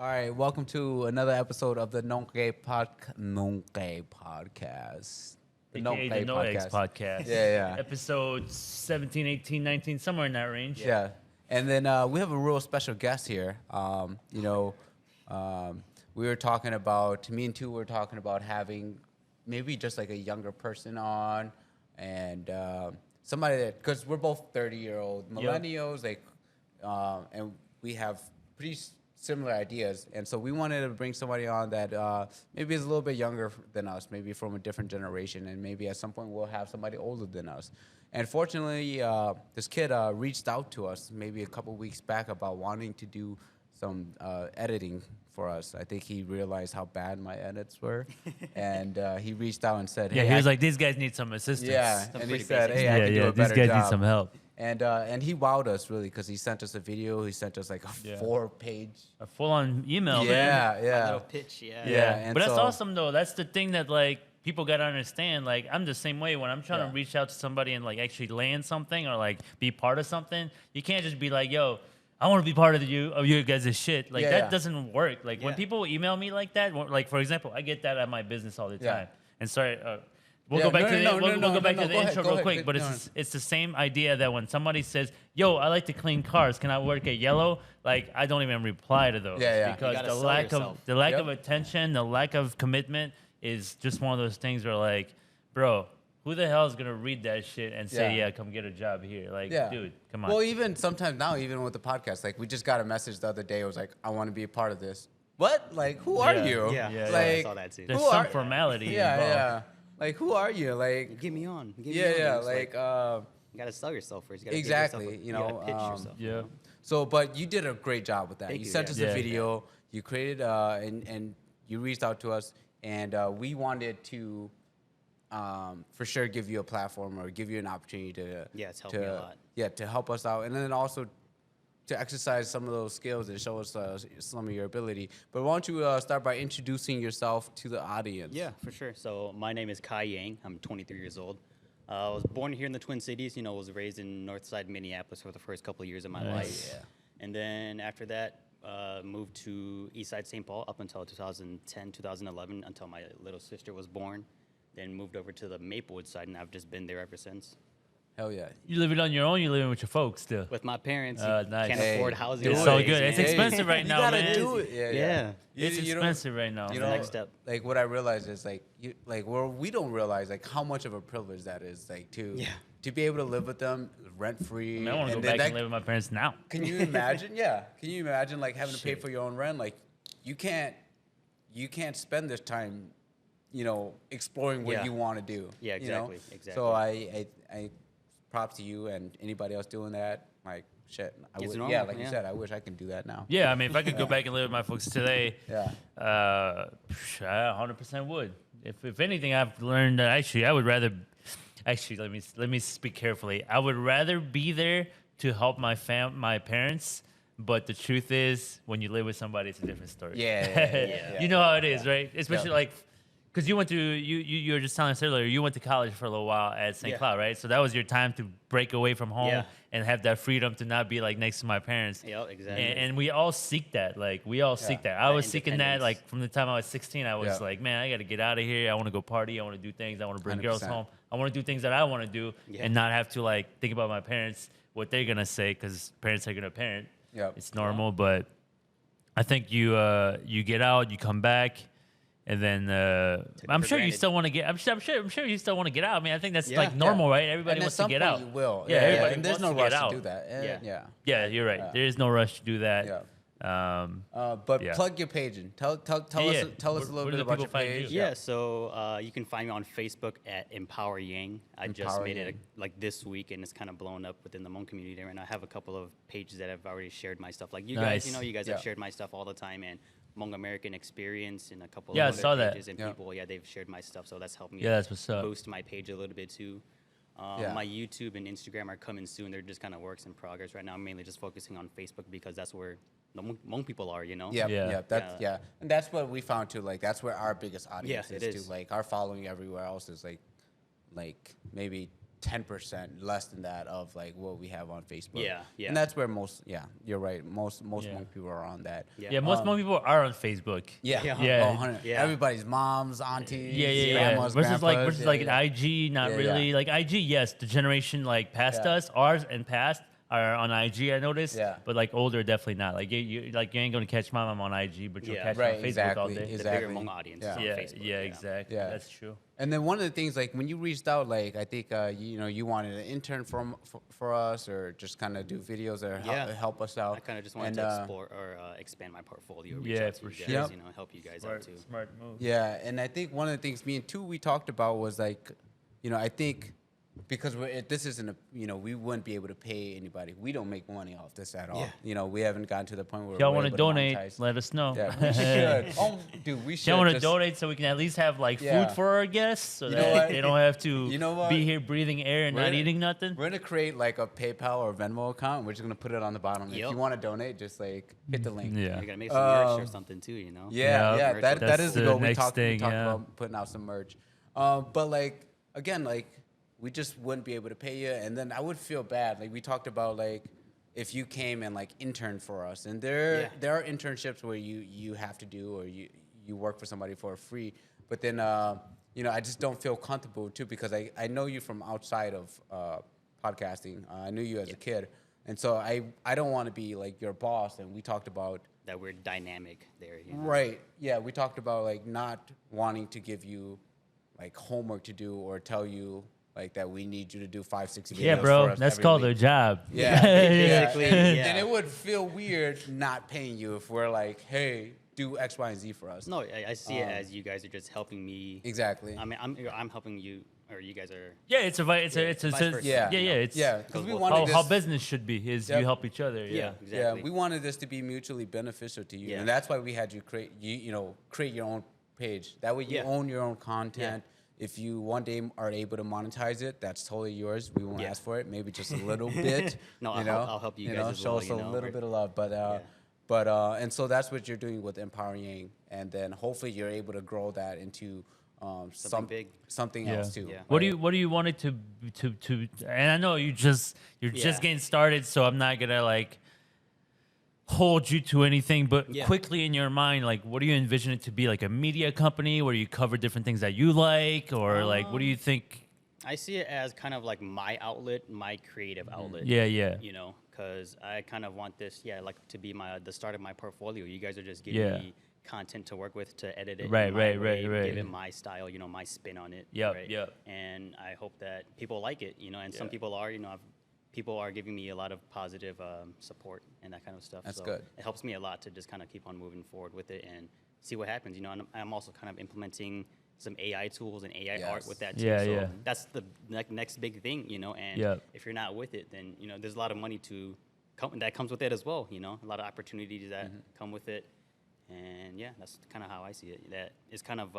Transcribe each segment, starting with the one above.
All right, welcome to another episode of the Nongke Podcast. AKA the No Eggs Podcast. Yeah. Episode 17, 18, 19, somewhere in that range. Yeah. And then we have a real special guest here. We were talking about, me and Tu were talking about having maybe just like a younger person on and somebody that, because we're both 30-year-old millennials, and we have pretty similar ideas. And so we wanted to bring somebody on that maybe is a little bit younger than us, maybe from a different generation, and maybe at some point we'll have somebody older than us. And fortunately, this kid reached out to us maybe a couple weeks back about wanting to do some editing for us. I think he realized how bad my edits were, and he reached out and said, "Hey, he was like, these guys need some assistance." Yeah, and he said, "Hey, I can do a better job. These guys need some help." And he wowed us really because he sent us a video. He sent us like a 4-page, a full-on email. Yeah. A little pitch. And but that's awesome though. That's the thing that like people gotta understand. Like I'm the same way when I'm trying to reach out to somebody and like actually land something or like be part of something. You can't just be like, "Yo, I want to be part of you guys' shit." Like that doesn't work. Like when people email me like that, like for example, I get that at my business all the time. And sorry. We'll go back to the intro real quick, but it's the same idea that when somebody says, "Yo, I like to clean cars. Can I work at Yellow?" Like I don't even reply to those because the lack of attention, the lack of commitment is just one of those things where like, bro, who the hell is gonna read that shit and say, "Yeah, come get a job here"? Like, dude, come on. Well, even sometimes now, even with the podcast, like we just got a message the other day. It was like, "I want to be a part of this." What? Like, who are you? Yeah, like, I saw that too. There's some formality involved. Yeah. Like, who are you? Like, Get me on. Like, you gotta sell yourself first. You gotta exactly. you gotta pitch yourself. Yeah. So, but you did a great job with that. Thank You you, sent us a yeah. video. You created and you reached out to us, and we wanted to for sure give you a platform or give you an opportunity to it's helped me a lot. Yeah, to help us out, and then also to exercise some of those skills and show us some of your ability. But why don't you start by introducing yourself to the audience? Yeah, for sure. So my name is Kai Yang. I'm 23 years old. I was born here in the Twin Cities. Was raised in Northside Minneapolis for the first couple of years of my life. Yeah. And then after that, moved to Eastside St. Paul up until 2010, 2011, until my little sister was born. Then moved over to the Maplewood side, and I've just been there ever since. Hell yeah. You living on your own? You living with your folks still? With my parents, nice. can't afford housing. It's so good. It's expensive right now, you gotta man. do it. Yeah. It's expensive right now. You the know, next step. Like what I realized is we don't realize like how much of a privilege that is, like to be able to live with them rent free. I want to go back and live with my parents now. Can you imagine? Can you imagine like having to pay for your own rent? Like you can't spend this time, exploring what you want to do. Yeah, exactly. Exactly. So I props to you and anybody else doing that. Like shit. You said, I wish I could do that now. Yeah, I mean, if I could go back and live with my folks today, I 100% would. If anything, I've learned that actually I would rather. Actually, let me speak carefully. I would rather be there to help my parents. But the truth is, when you live with somebody, it's a different story. Yeah. You know how it is, right? Especially like. Because you went to you were just telling us earlier, you went to college for a little while at St. Cloud, right? So that was your time to break away from home and have that freedom to not be like next to my parents. Yeah, exactly. And we all seek that. Like we all seek that. I was seeking that like from the time I was 16. I was like, man, I got to get out of here. I want to go party. I want to do things. I want to bring 100%. Girls home. I want to do things that I want to do and not have to like think about my parents, what they're gonna say, because parents are gonna parent. Yeah, it's normal. But I think you get out, you come back. And then I'm sure you still want to get. I'm sure you still want to get out. I mean, I think that's like normal, right? Everybody wants to get out. You will. Everybody and there's no rush to do that. Yeah, you're right. There is no rush to do that. But plug your page and tell us a little bit about your page. So you can find me on Facebook at Empower Yang. I just made it like this week, and it's kind of blown up within the Hmong community there. And I have a couple of pages that have already shared my stuff. Like you guys, you guys have shared my stuff all the time, and Hmong American experience and a couple of other pages and people, they've shared my stuff, so that's helped me that's what's up. boost my page a little bit too. My YouTube and Instagram are coming soon. They're just kind of works in progress right now. I'm mainly just focusing on Facebook because that's where the Hmong people are, and that's what we found too. Like that's where our biggest audience is too. Like our following everywhere else is like maybe 10% less than that of like what we have on Facebook. Yeah, yeah. And that's where you're right. Most Hmong people are on that. Yeah, most Hmong people are on Facebook. Yeah, Yeah. Yeah. 100. Yeah. Everybody's moms, aunties, Yeah. grandmas, Versus grandpas, like an IG, not Yeah, really. yeah. Like IG, yes, the generation like past Yeah. us, ours and past are on IG. I noticed. Yeah. But like older, definitely not. Like you ain't gonna catch my mom on IG, but you'll Yeah. catch her Right, on Facebook all exactly, day. The exactly. bigger Hmong audience Yeah. is on Yeah, Facebook. yeah, exactly. Yeah. That's true. And then one of the things, like when you reached out, like I think you wanted an intern for us, or just kind of do videos or help us out. I kind of just wanted to explore or expand my portfolio. Reach Yeah, out to for you guys, sure. Yep. help you guys out too. Smart move. Yeah, and I think one of the things me and Tu we talked about was like, I think because this isn't we wouldn't be able to pay anybody. We don't make money off this at all. Yeah. We haven't gotten to the point where If y'all we're want to able donate, monetize. let us know. Yeah, we should. Oh, dude, we If should. y'all want to just- donate so we can at least have like Yeah. food for our guests, so You know that what? they don't have to You know what? be here breathing air and We're not gonna- eating nothing. We're gonna create like a PayPal or Venmo account. And we're just gonna put it on the bottom. If Yep. you want to donate, just like hit the link. Yeah. You gotta make some merch or Um, something too. Yeah, Yeah, yeah, merch. that That's is the the goal. We next talked thing, yeah. about putting out some merch. But like again, like we just wouldn't be able to pay you, and then I would feel bad. Like we talked about, like if you came and like interned for us, and there are internships where you have to do, or you work for somebody for free. But then I just don't feel comfortable too, because I know you from outside of podcasting. I knew you as a kid, and so I don't want to be like your boss. And we talked about That we're dynamic there. right. Yeah, we talked about like not wanting to give you like homework to do or tell you like that we need you to do 5-6 videos. Yeah, for bro, us that's every called week. a job. Yeah, Basically, And yeah. then it would feel weird not paying you if we're like, hey, do X, Y, and Z for us. No, I see it as you guys are just helping me. Exactly. I mean, I'm helping you, or you guys are. Yeah, it's Vice a versa. Yeah. It's because we how- wanted how this. business should be is Yep. you help each other. Yeah, Yeah. exactly. Yeah, we wanted this to be mutually beneficial to you, Yeah. and that's why we had you create create your own page. That way, you Yeah. own your own content. If you one day are able to monetize it, that's totally yours. We won't Yeah. ask for it. Maybe just a little bit. No, I'll help you guys as show well, us you a know, little or- bit of love, but and so that's what you're doing with Empowering Yang, and then hopefully you're able to grow that into Something big. something Yeah. else too. Yeah. What do you want it to and I know you're just Yeah. getting started, so I'm not gonna like hold you to anything, but Yeah. quickly in your mind, like what do you envision it to be? Like a media company where you cover different things that you like, or like what do you think? I see it as kind of like my outlet, my creative outlet. Yeah, yeah. You know, because I kind of want this, like to be the start of my portfolio. You guys are just giving Yeah. me content to work with, to edit it. in Right, my right, way, right, right. Give it my style, my spin on it. Yep, right? yep. And I hope that people like it, and some Yeah. people are, people are giving me a lot of positive support and that kind of stuff. That's so good. It helps me a lot to just kind of keep on moving forward with it and see what happens. And I'm also kind of implementing some AI tools and AI art Yes. with that too. Yeah, so yeah. that's the next big thing, and Yep. if you're not with it, then there's a lot of money that comes with it as well. A lot of opportunities that come with it, and yeah, that's kind of how I see it. That is kind of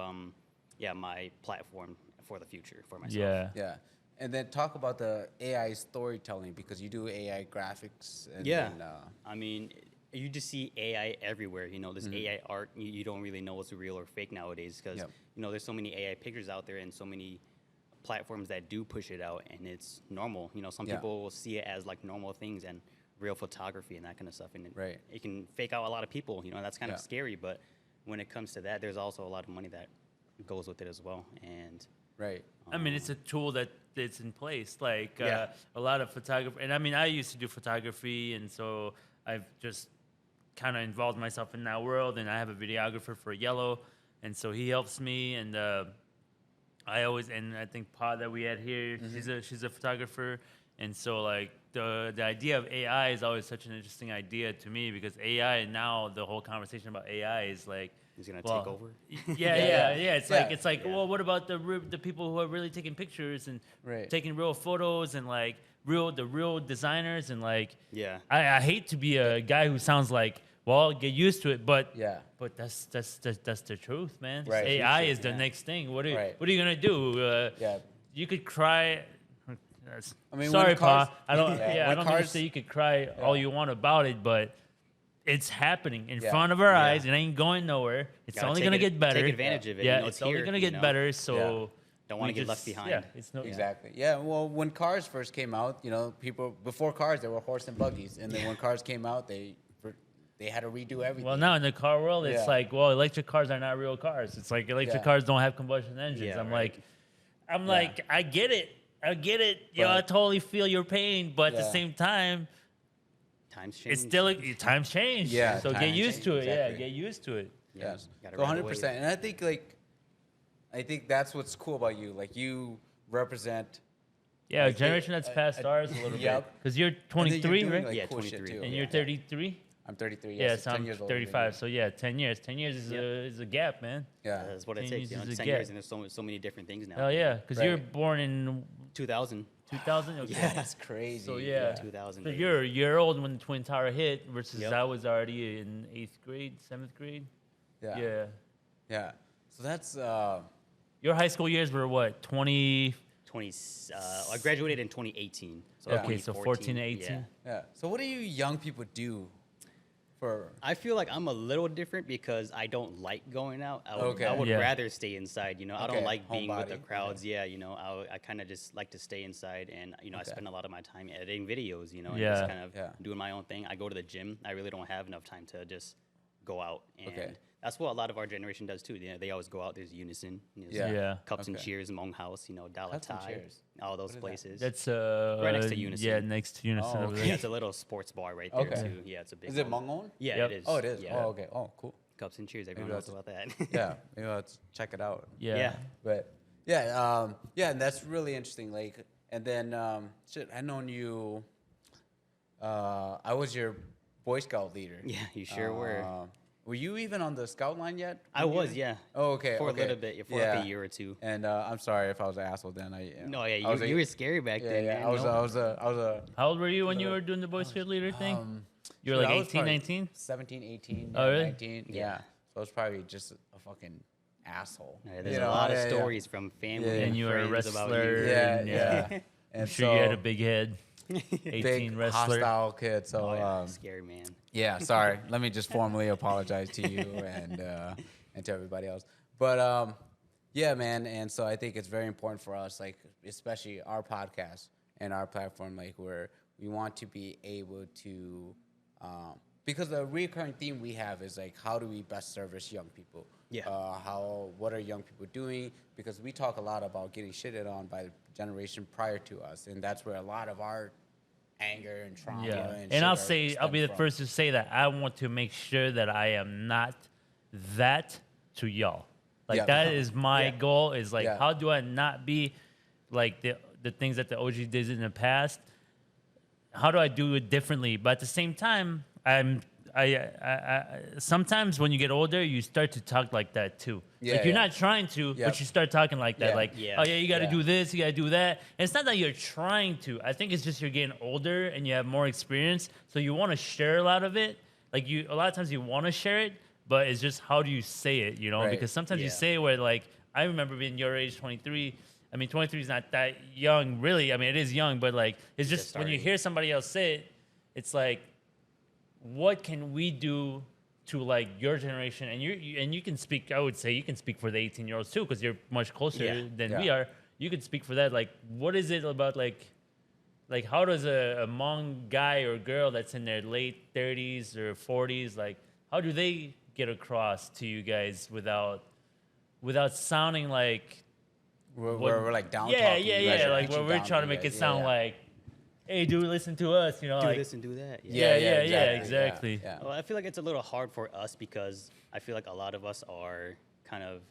my platform for the future for myself. Yeah. Yeah. And then talk about the AI storytelling, because you do AI graphics. And Yeah. Then, I mean, you just see AI everywhere. This AI art, you don't really know what's real or fake nowadays because, Yep. there's so many AI pictures out there and so many platforms that do push it out, and it's normal. Some Yeah. people will see it as like normal things and real photography and that kind of stuff. And Right. it can fake out a lot of people, and that's kind Yeah. of scary. But when it comes to that, there's also a lot of money that goes with it as well. And right. I mean, it's a tool that's in place. Like Yeah. a lot of photography, and I mean, I used to do photography, and so I've just kind of involved myself in that world. And I have a videographer for Yellow, and so he helps me. And I think Pod that we had here, she's a photographer, and so like the idea of AI is always such an interesting idea to me, because AI now the whole conversation about AI is like. it's going to take over. Yeah. It's Yeah. like well, what about the people who are really taking pictures and Right. taking real photos and like the real designers and like Yeah. I hate to be a guy who sounds like, well, get used to it, but Yeah. but that's the truth, man. Right. AI is the Yeah. next thing. What are Right. you gonna do? Yeah. You could cry. I mean, Sorry, when cars- Pa. I don't. Yeah, Yeah, I when don't mean to cars- say you could cry all you want about it, but it's happening in Yeah. front of our Yeah. eyes. It ain't going nowhere. It's Gotta only take gonna it- get better. take advantage of it. Yeah, It's it's only here, gonna get better. So don't want to get left behind. Yeah, it's no Exactly. Yeah. Well, when cars first came out, you know, people before cars there were horse and buggies, and then when cars came out, they had to redo everything. Well, now in the car world, it's Yeah. like, well, electric cars are not real cars. It's like electric Yeah. cars don't have combustion engines. Yeah, I'm right. like, I get it. You know, I But- totally feel your pain, but at the Yeah. same time, Times change. it's still times change. Yeah, So get times used change, to it. exactly. Yeah, get used to it. Yes. gotta So ride the 100%. And I think that's what's cool about you. Like you represent. Yeah, a Like, generation that's past ours a little Yep. bit. Because you're and then you're 23, doing, right? like, Yeah, cool shit 23. too. And Yeah. you're 33. I'm 33. Yeah, Yes, so 10 I'm years older than 35. you. So yeah, 10 years. 10 years is a gap, man. Yeah. That's what it 10 takes. years is a 10 gap. years, and there's so many different things now. Oh yeah, because Right. you're born in 2000. 2000. Okay. Yeah. That's crazy. So yeah, 2000, So baby. you're a year old when the Twin Tower hit, versus Yep. I was already in 8th grade, 7th grade. Yeah. Yeah. Yeah. So that's Your high school years were what? 20. 20. I graduated in 2018. So Yeah. Okay, so 14 to 18. Yeah. yeah. So what do you young people do for I feel like I'm a little different because I don't like going out. Okay. I would Yeah. rather stay inside. You know, I Okay, don't like being with the homebody. crowds. Yeah, you know, I kind of just like to stay inside, and you know, I Okay. spend a lot of my time editing videos. You know, and Yeah. just kind of Yeah. doing my own thing. I go to the gym. I really don't have enough time to just go out, and Okay. that's what a lot of our generation does too. They always go out. There's Unison. You know, Yeah. Yeah. Cups and Okay. Cheers, Hmong House. You know, Dollar Cups and Tide, Cheers. all those What is that? places. That's Right next to Unison. Yeah, next to Unison. Oh, over okay. there. Yeah, it's a little sports bar right there Okay. too. Yeah, it's a big. Is it one. Hmong owned? Yeah, Yep. it is. Oh, it is. Yeah. Oh, okay. Oh, cool. Cups and Cheers. Everyone Maybe knows I'll about that. Yeah. Maybe let's check it out. Yeah. Yeah. But yeah, yeah, and that's really interesting. Like, and then shit, I known you. I was your Boy Scout leader. Yeah, you sure were. Were you even on the Scout line yet? I was, yeah. Oh, okay. For okay. a little bit, for like a year or two. And I'm sorry if I was an asshole then. No, yeah, I was you were scary back yeah, then, yeah. man. I was No. a. How old were you when you were doing the Boy Scout leader thing? You were Shit, like I was 18, probably 19? 17, 18, Oh, really? 19. Yeah. Yeah. So I was probably just a fucking asshole. Yeah, there's You a know, lot of yeah, yeah. stories from family Yeah. and And you were a friends about wrestler. you. Yeah, and, yeah. I'm And sure you had so- a big head. 18 big wrestler. hostile kid. So Oh, yeah, scary man. yeah, sorry. Let me just formally apologize to you and to everybody else. But yeah, man. And so I think it's very important for us, like especially our podcast and our platform, like where we want to be able to, because the recurring theme we have is like, how do we best service young people? Yeah. What are young people doing? Because we talk a lot about getting shitted on by the generation prior to us, and that's where a lot of our anger and trauma Yeah. and And shit I'll are say, I'll be the stemmed from. first to say that I want to make sure that I am not that to y'all. Like Yeah. that is my Yeah. goal, is like, Yeah. how do I not be like the things that the OG did in the past? How do I do it differently? But at the same time, I sometimes when you get older, you start to talk like that too. Yeah, like you're yeah. not trying to, Yep. but you start talking like that. Yeah. Like, Yeah. oh yeah, you got to Yeah. do this, you got to do that. And it's not that you're trying to. I think it's just you're getting older and you have more experience, so you want to share a lot of it. Like a lot of times you want to share it, but it's just how do you say it, you know? Right. Because sometimes you Yeah. say it where like I remember being your age, 23. I mean, 23 is not that young, really. I mean, it is young, but like it's just when you starting. hear somebody else say it, it's like, what can we do to like your generation? And you can speak. I would say you can speak for the 18-year-olds too, because you're much closer Yeah. than Yeah. we are. You could speak for that. Like, what is it about like how does a Hmong guy or girl that's in their late 30s or 40s, like how do they get across to you guys without sounding like We're like down yeah, talking. yeah, You guys yeah. are Like reaching where we're down trying to you make it guys. sound Yeah. like, hey, dude, listen to us. You know, Do like this and do that. Yeah, exactly. Yeah. Well, I feel like it's a little hard for us because I feel like a lot of us are kind of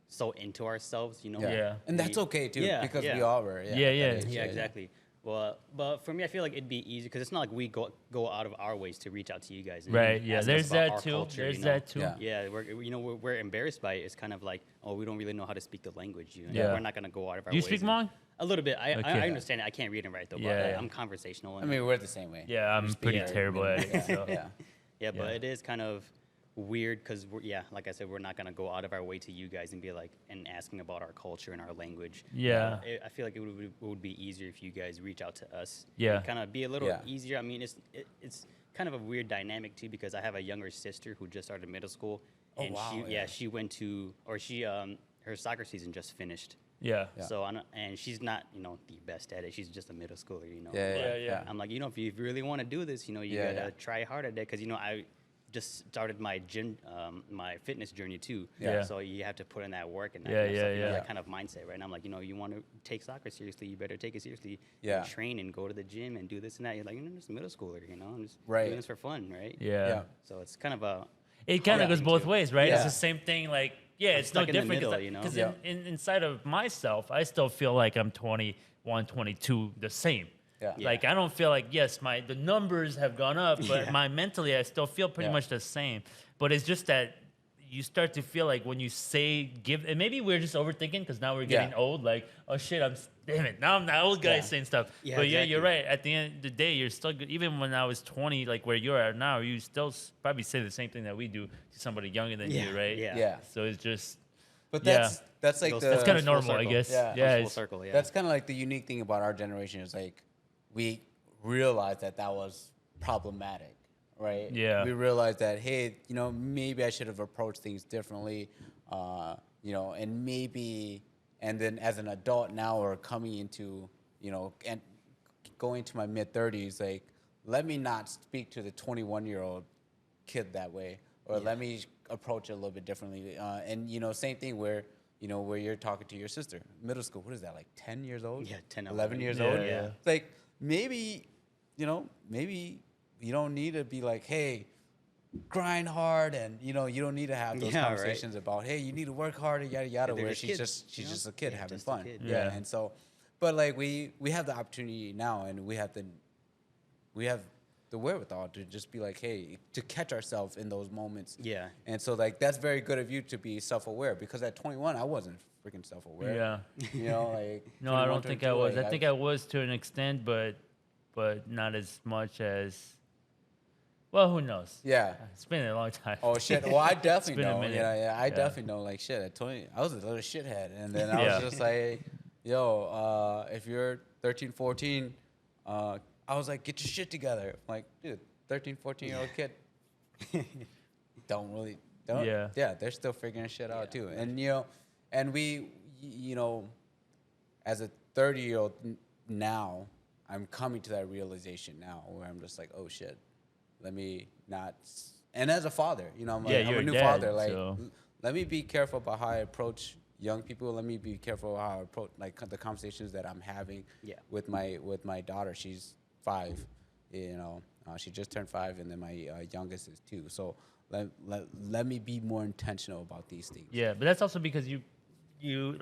so into ourselves, you know? Yeah. And that's okay too, Yeah, because yeah. we all were. Yeah, yeah. at that age, Yeah, exactly. Well, but for me, I feel like it'd be easy because it's not like we go out of our ways to reach out to you guys. And Right, yeah. ask us There's about that our too. culture, There's you know? that too. Yeah. Yeah, we're embarrassed by it. It's kind of like, oh, we don't really know how to speak the language. You know? Yeah. We're not gonna go out of our Do you ways. speak and- Hmong? A little bit. I Okay. understand it. I can't read and write though. But Yeah. I'm conversational. I And, mean, we're the same way. Yeah, I'm pretty yeah, terrible at it. So. Yeah. yeah, but Yeah. it is kind of weird because like I said, we're not gonna go out of our way to you guys and be like and asking about our culture and our language. Yeah. I feel like it would be easier if you guys reach out to us. Yeah. Kind of be a little Yeah. easier. I mean, it's kind of a weird dynamic too because I have a younger sister who just started middle school, Oh, and wow, she yeah. she went to or she her soccer season just finished. Yeah. Yeah. So and she's not, the best at it. She's just a middle schooler, Yeah, but yeah. I'm like, if you really want to do this, you Yeah, gotta yeah. try hard at it, because I just started my gym, my fitness journey too. Yeah. So you have to put in that work and that Yeah, kind of stuff, yeah. that kind of mindset, right? And I'm like, you want to take soccer seriously, you better take it seriously. Yeah. And train and go to the gym and do this and that. You're like, I'm just a middle schooler, I'm just Right. doing this for fun, right? Yeah. Yeah. So it's kind of a It kind of hard goes thing both too. ways, right? It's Yeah. the same thing. Like, yeah, it's no stuck in the different. middle, Because Yeah. inside of myself, I still feel like I'm 21, 22, the same. Yeah. Like, I don't feel like, yes, the numbers have gone up, but Yeah. my mentally, I still feel pretty Yeah. much the same. But it's just that you start to feel like when you say and maybe we're just overthinking because now we're getting Yeah. old. Like, oh shit, damn it, now I'm that old guy Yeah. saying stuff. Yeah, but yeah, you're exactly. right. At the end of the day, you're still good. Even when I was 20, like where you're at now, you still probably say the same thing that we do to somebody younger than you, right? Yeah. Yeah. So it's just But Yeah. that's like Goes- the that's kind of full normal, I circle. guess. Yeah. Yeah, full it's- circle, yeah. That's kind of like the unique thing about our generation is like we realized that was problematic, right? Yeah. We realized that, hey, maybe I should have approached things differently, and maybe, and then as an adult now or coming into, and going to my mid 30s, like, let me not speak to the 21-year-old kid that way, or let me approach it a little bit differently. And same thing where you're talking to your sister, middle school. What is that, like 10 years old? Yeah, 10, 11 years Yeah, old. yeah. It's like maybe you don't need to be like, hey, grind hard, and you don't need to have those Yeah, right. conversations about, hey, you need to work harder, yada yada. they're Where just she's kids, just a kid Yeah, having just a fun. kid. Yeah. Yeah. And so, but like we have the opportunity now, and we have the wherewithal to just be like, hey, to catch ourselves in those moments. Yeah. And so like that's very good of you to be self-aware, because at 21 I wasn't freaking self-aware. yeah. Like No, I 21, don't think I 22, was. like, I think I was to an extent, but not as much as. Well, who knows? Yeah. It's been a long time. Oh shit! Well, I definitely been a know. minute. Yeah, I Yeah. definitely know. Like shit, at 20, I was a little shithead, and then I Yeah. was just like, "Yo, if you're 13, 14, I was like, get your shit together." I'm like, dude, 13, 14-year-old kid don't. Yeah. They're still figuring shit out too, and and we, as a 30-year-old now, I'm coming to that realization now where I'm just like, oh shit. Let me not, and as a father, I'm Yeah, I'm you're a a new dad, father. Like, so- let me be careful about how I approach young people. Let me be careful how I approach like the conversations that I'm having Yeah. with my daughter. She's 5, she just turned 5, and then my youngest is 2. So let me be more intentional about these things. Yeah, but that's also because you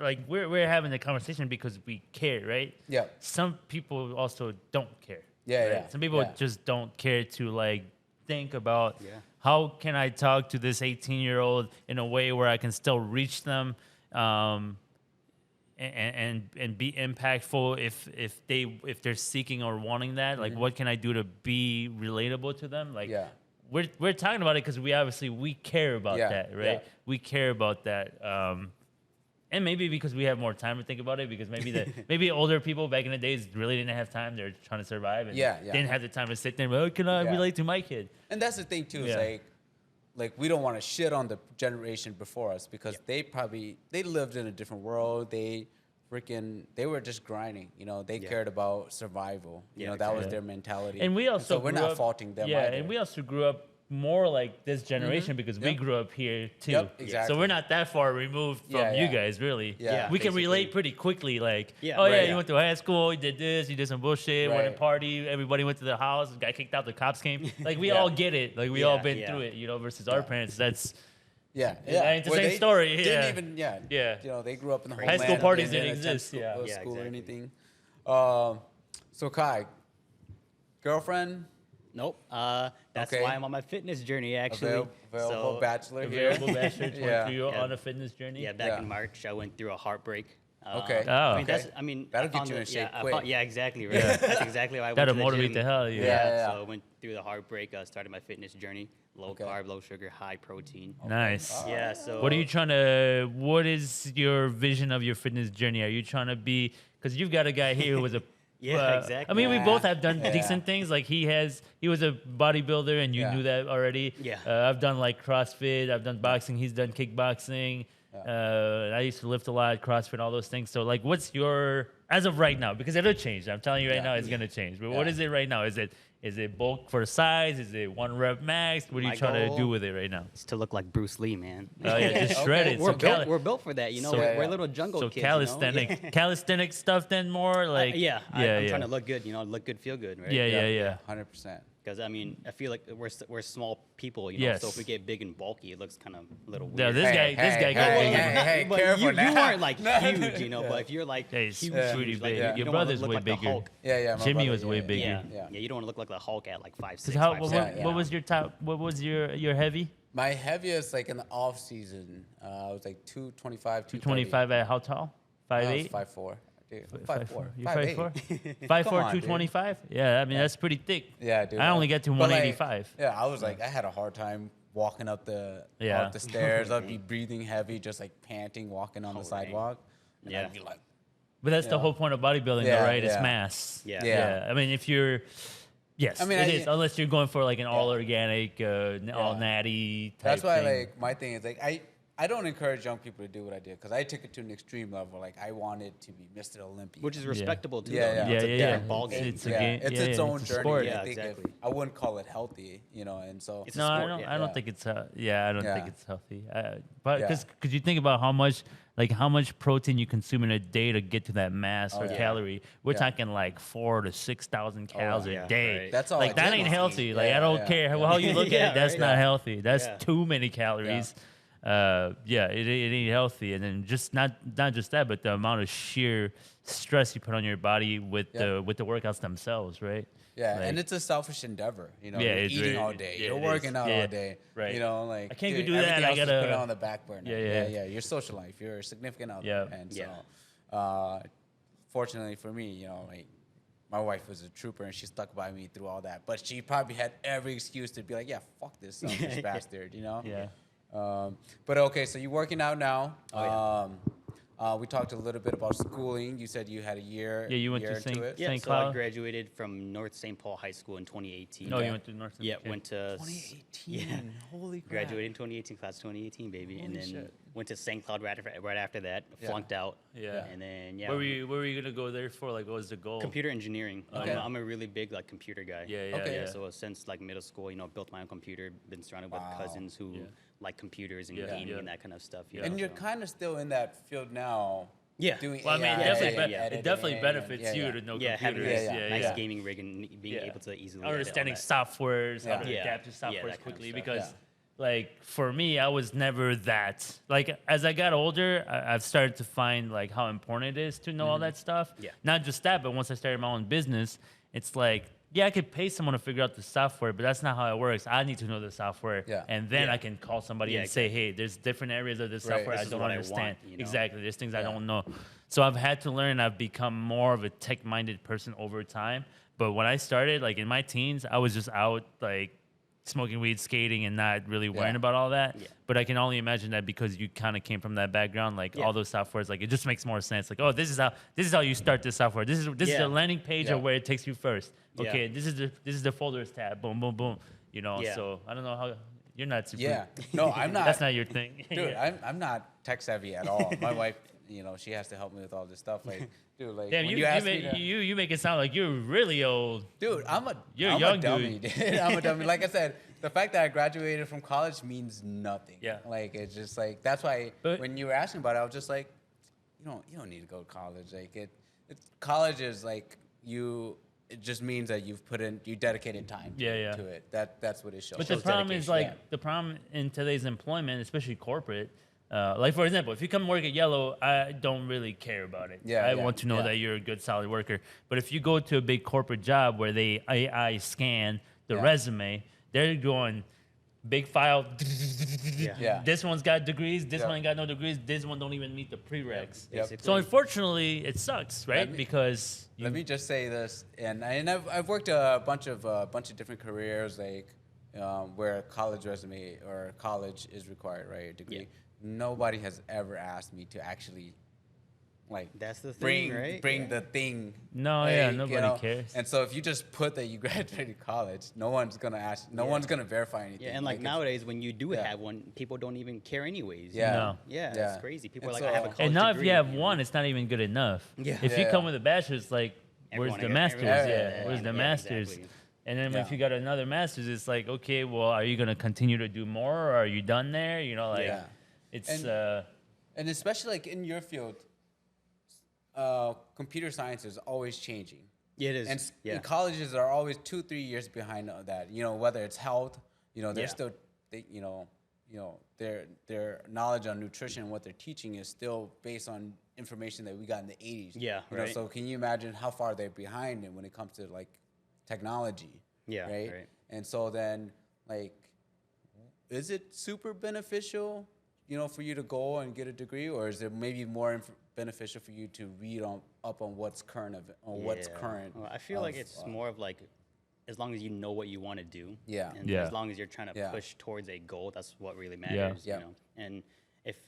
like we're having the conversation because we care, right? Yeah. Some people also don't care. Yeah, right? yeah, Some people yeah. just don't care to like think about Yeah. how can I talk to this 18-year-old in a way where I can still reach them, and be impactful if they're seeking or wanting that. Like, what can I do to be relatable to them? Like, Yeah. we're talking about it because we care about Yeah, that, right? yeah. We care about that. And maybe because we have more time to think about it, because maybe older people back in the days really didn't have time. They're trying to survive and Yeah. didn't have the time to sit there and, how can I Yeah. relate to my kid? And that's the thing too. Yeah. Is like we don't want to shit on the generation before us, because they lived in a different world. They were just grinding. They Yeah. cared about survival. Yeah, that was exactly. their mentality. And we also so we're grew not up- faulting them. Yeah, either. and we also grew up more like this generation because we Yep. grew up here too. Yep, exactly. So we're not that far removed from Yeah, you yeah. guys, really. Yeah, we can basically. relate pretty quickly. Like, Yeah, oh yeah, right, you yeah. went to high school, you did this, you did some bullshit, went to Right. party, everybody went to the house, got kicked out, the cops came. Like, we Yeah. all get it. Like, we all Yeah, been yeah. through it, versus our parents. That's Yeah, it's the Where same they story, Didn't yeah. even, Yeah. they grew up in the High school homeland, parties they didn't attend exist, School, yeah. school Yeah, or exactly. anything. So Kai, girlfriend, Nope. That's Okay. why I'm on my fitness journey, actually. available So, bachelor here. available bachelor Yeah. you Yeah. on a fitness journey. yeah, back Yeah. in March, I went through a heartbreak. Okay. Oh. I mean, Okay. that's, I mean, That'll I get found you in it- shape yeah, quick. yeah, exactly, right? Yeah. That's exactly why I went That'll to the motivate gym. the hell, yeah. Yeah. So I went through the heartbreak, started my fitness journey, low Okay. carb, low sugar, high protein. Nice. Yeah, so. What is your vision of your fitness journey? Are you trying to be, because you've got a guy here who was a, Yeah, exactly. I mean, we Yeah. both have done Yeah. decent things. Like he was a bodybuilder and you Yeah. knew that already. Yeah. I've done like CrossFit, I've done boxing, he's done kickboxing. I used to lift a lot, CrossFit, all those things. So like, what's your, as of right now, because it'll change. I'm telling you right now, it's going to change. But what is it right now? Is it bulk for size? Is it 1 rep max? What are you trying to do with it right now? It's to look like Bruce Lee, man. Oh yeah, just shred it. We're built for that, you know. We're little jungle kids. So calisthenic stuff then more like. I'm trying to look good, you know, look good, feel good, right? Yeah. 100%. Because I mean, I feel like we're small people, you know. So if we get big and bulky, it looks kind of a little weird. Yeah, this guy got hey, but careful you now. aren't like huge, you know. But if you're like he's huge, pretty like, big. Your brother's way bigger. Yeah. Jimmy was way bigger. Yeah, you don't want to look like the Hulk at like 5'6". What was your top? What was your heavy? My heaviest, like in the off season, I was like 225, 225 at how tall? 5'8"? 5'4". Dude, 5'4". You 5'4"? 5'4", 225? Yeah, I mean that's pretty thick. Yeah, dude. I only get to 185. Like, I was like, I had a hard time walking up the stairs. I'd be breathing heavy, just like panting, walking on the sidewalk. And I'd be like, but that's the whole point of bodybuilding, though, right? It's mass. Yeah. I mean, if you're, yes, I mean, it is. Unless you're going for like an all organic, all natty type That's why, thing. like, my thing is like I don't encourage young people to do what I did because I took it to an extreme level. Like I wanted to be Mr. Olympia, which is respectable too. Yeah. It's a different ball game. It's its own journey. Sport. I think I wouldn't call it healthy, you know. And so it's a sport. I don't think it's I don't think it's healthy. But because you think about how much protein you consume in a day to get to that mass or calorie, we're talking like 4,000 to 6,000 calories a day. Right. That's all. Like that ain't healthy. Like I don't care how you look at it. That's not healthy. That's too many calories. It ain't healthy. And then just not just that, but the amount of sheer stress you put on your body with the workouts themselves, right? Yeah, like, and it's a selfish endeavor. You know, Yeah, you're it's eating really- all day, yeah, you're it working is. out Yeah, all day. right. You know, like I can't go dude, do that, everything I else is gotta- put it on the back burner. Yeah. Your social life, your significant other. Yeah. And so, fortunately for me, you know, like my wife was a trooper and she stuck by me through all that. But she probably had every excuse to be like, yeah, fuck this selfish bastard, you know? Yeah. But okay, so you're working out now. We talked a little bit about schooling. You said you had a year. Yeah, you went year to St. into it. St. So Cloud? I graduated from North St. Paul High School in 2018. No, you went to North. Yeah, okay. went to 2018. Yeah. Holy crap. Graduated in 2018, class 2018, baby, and then shit. went to St. Cloud right after that. Flunked out. Yeah. And then Where were you gonna go there for? Like, what was the goal? computer engineering. Okay. I'm a really big like computer guy. Yeah. Okay. So since like middle school, you know, built my own computer. Been surrounded with cousins who like computers and gaming and that kind of stuff. You And know, you're so. kind of still in that field now. Yeah. Doing Well, I mean, AI, it definitely editing, benefits you to know having computers. a nice gaming rig and being able to easily understanding edit all softwares, how to Yeah. adapt to Yeah, softwares that kind of quickly. stuff. Because, like, for me, I was never that. Like, as I got older, I've started to find like how important it is to know all that stuff. Yeah. Not just that, but once I started my own business, it's like, yeah, I could pay someone to figure out the software, but that's not how it works. I need to know the software, and then I can call somebody and say, "Hey, there's different areas of this software This I is don't what I understand." want, you know? Exactly, there's things I don't know. So I've had to learn. I've become more of a tech-minded person over time. But when I started, like in my teens, I was just out like smoking weed, skating, and not really worrying about all that. Yeah. But I can only imagine that because you kind of came from that background, like all those softwares, like it just makes more sense. Like, oh, this is how you start this software. This is the landing page of where it takes you first. Okay, this is the folders tab. Boom, boom, boom. You know, so I don't know how you're not super. Yeah. No, I'm not. That's not your thing, Dude, I'm not tech savvy at all. My wife, you know, she has to help me with all this stuff. Like, dude, like Damn, when you ask me to, you make it sound like you're really old. dude, You're I'm young, a dummy, dude. dude. I'm a dummy. Like I said, the fact that I graduated from college means nothing. Yeah. Like it's just like that's why But- when you were asking about it, I was just like, you don't need to go to college. Like college is like it just means that you dedicated time to it. That's what it shows. But the problem is the problem in today's employment, especially corporate. Like for example, if you come work at Yellow, I don't really care about it. I want to know that you're a good, solid worker. But if you go to a big corporate job where they AI scan the resume, they're going big file. This one's got degrees. This one ain't got no degrees. This one don't even meet the prereqs. So unfortunately, it sucks, right? Because let me just say this, and I've worked a bunch of different careers, like where college resume or college is required, right? A degree. Nobody has ever asked me to actually like That's the thing, right? bring the thing. No, yeah, nobody cares. And so if you just put that you graduated college, no one's gonna ask, no one's gonna verify anything. Yeah, and like nowadays, when you do have one, people don't even care anyways. Yeah. No. Yeah, Yeah. it's crazy. People And are like, I have a so- college And now degree, if you have know? one, it's not even good enough. Yeah. If you Yeah. come with a bachelor's, like, where's Everyone- the master's? everyone- Yeah, where's the yeah, master's? exactly. And then Yeah. if you got another master's, it's like, okay, well, are you gonna continue to do more, or are you done there? You know, like, Yeah. it's And especially like in your field, computer science is always changing. Yeah, it is. And colleges are always 2-3 years behind that. You know, whether it's health, you know, they're still, their knowledge on nutrition and what they're teaching is still based on information that we got in the 80s. Yeah, You know, right. so can you imagine how far they're behind when it comes to like technology? Yeah, Right. right. And so then, like, is it super beneficial, you know, for you to go and get a degree, or is it maybe more beneficial for you to read up on what's current what's Yeah. current? Well, I feel like it's more of like, as long as you know what you want to do. Yeah. And Yeah. as long as you're trying to Yeah. push towards a goal, that's what really matters. Yeah. You know. And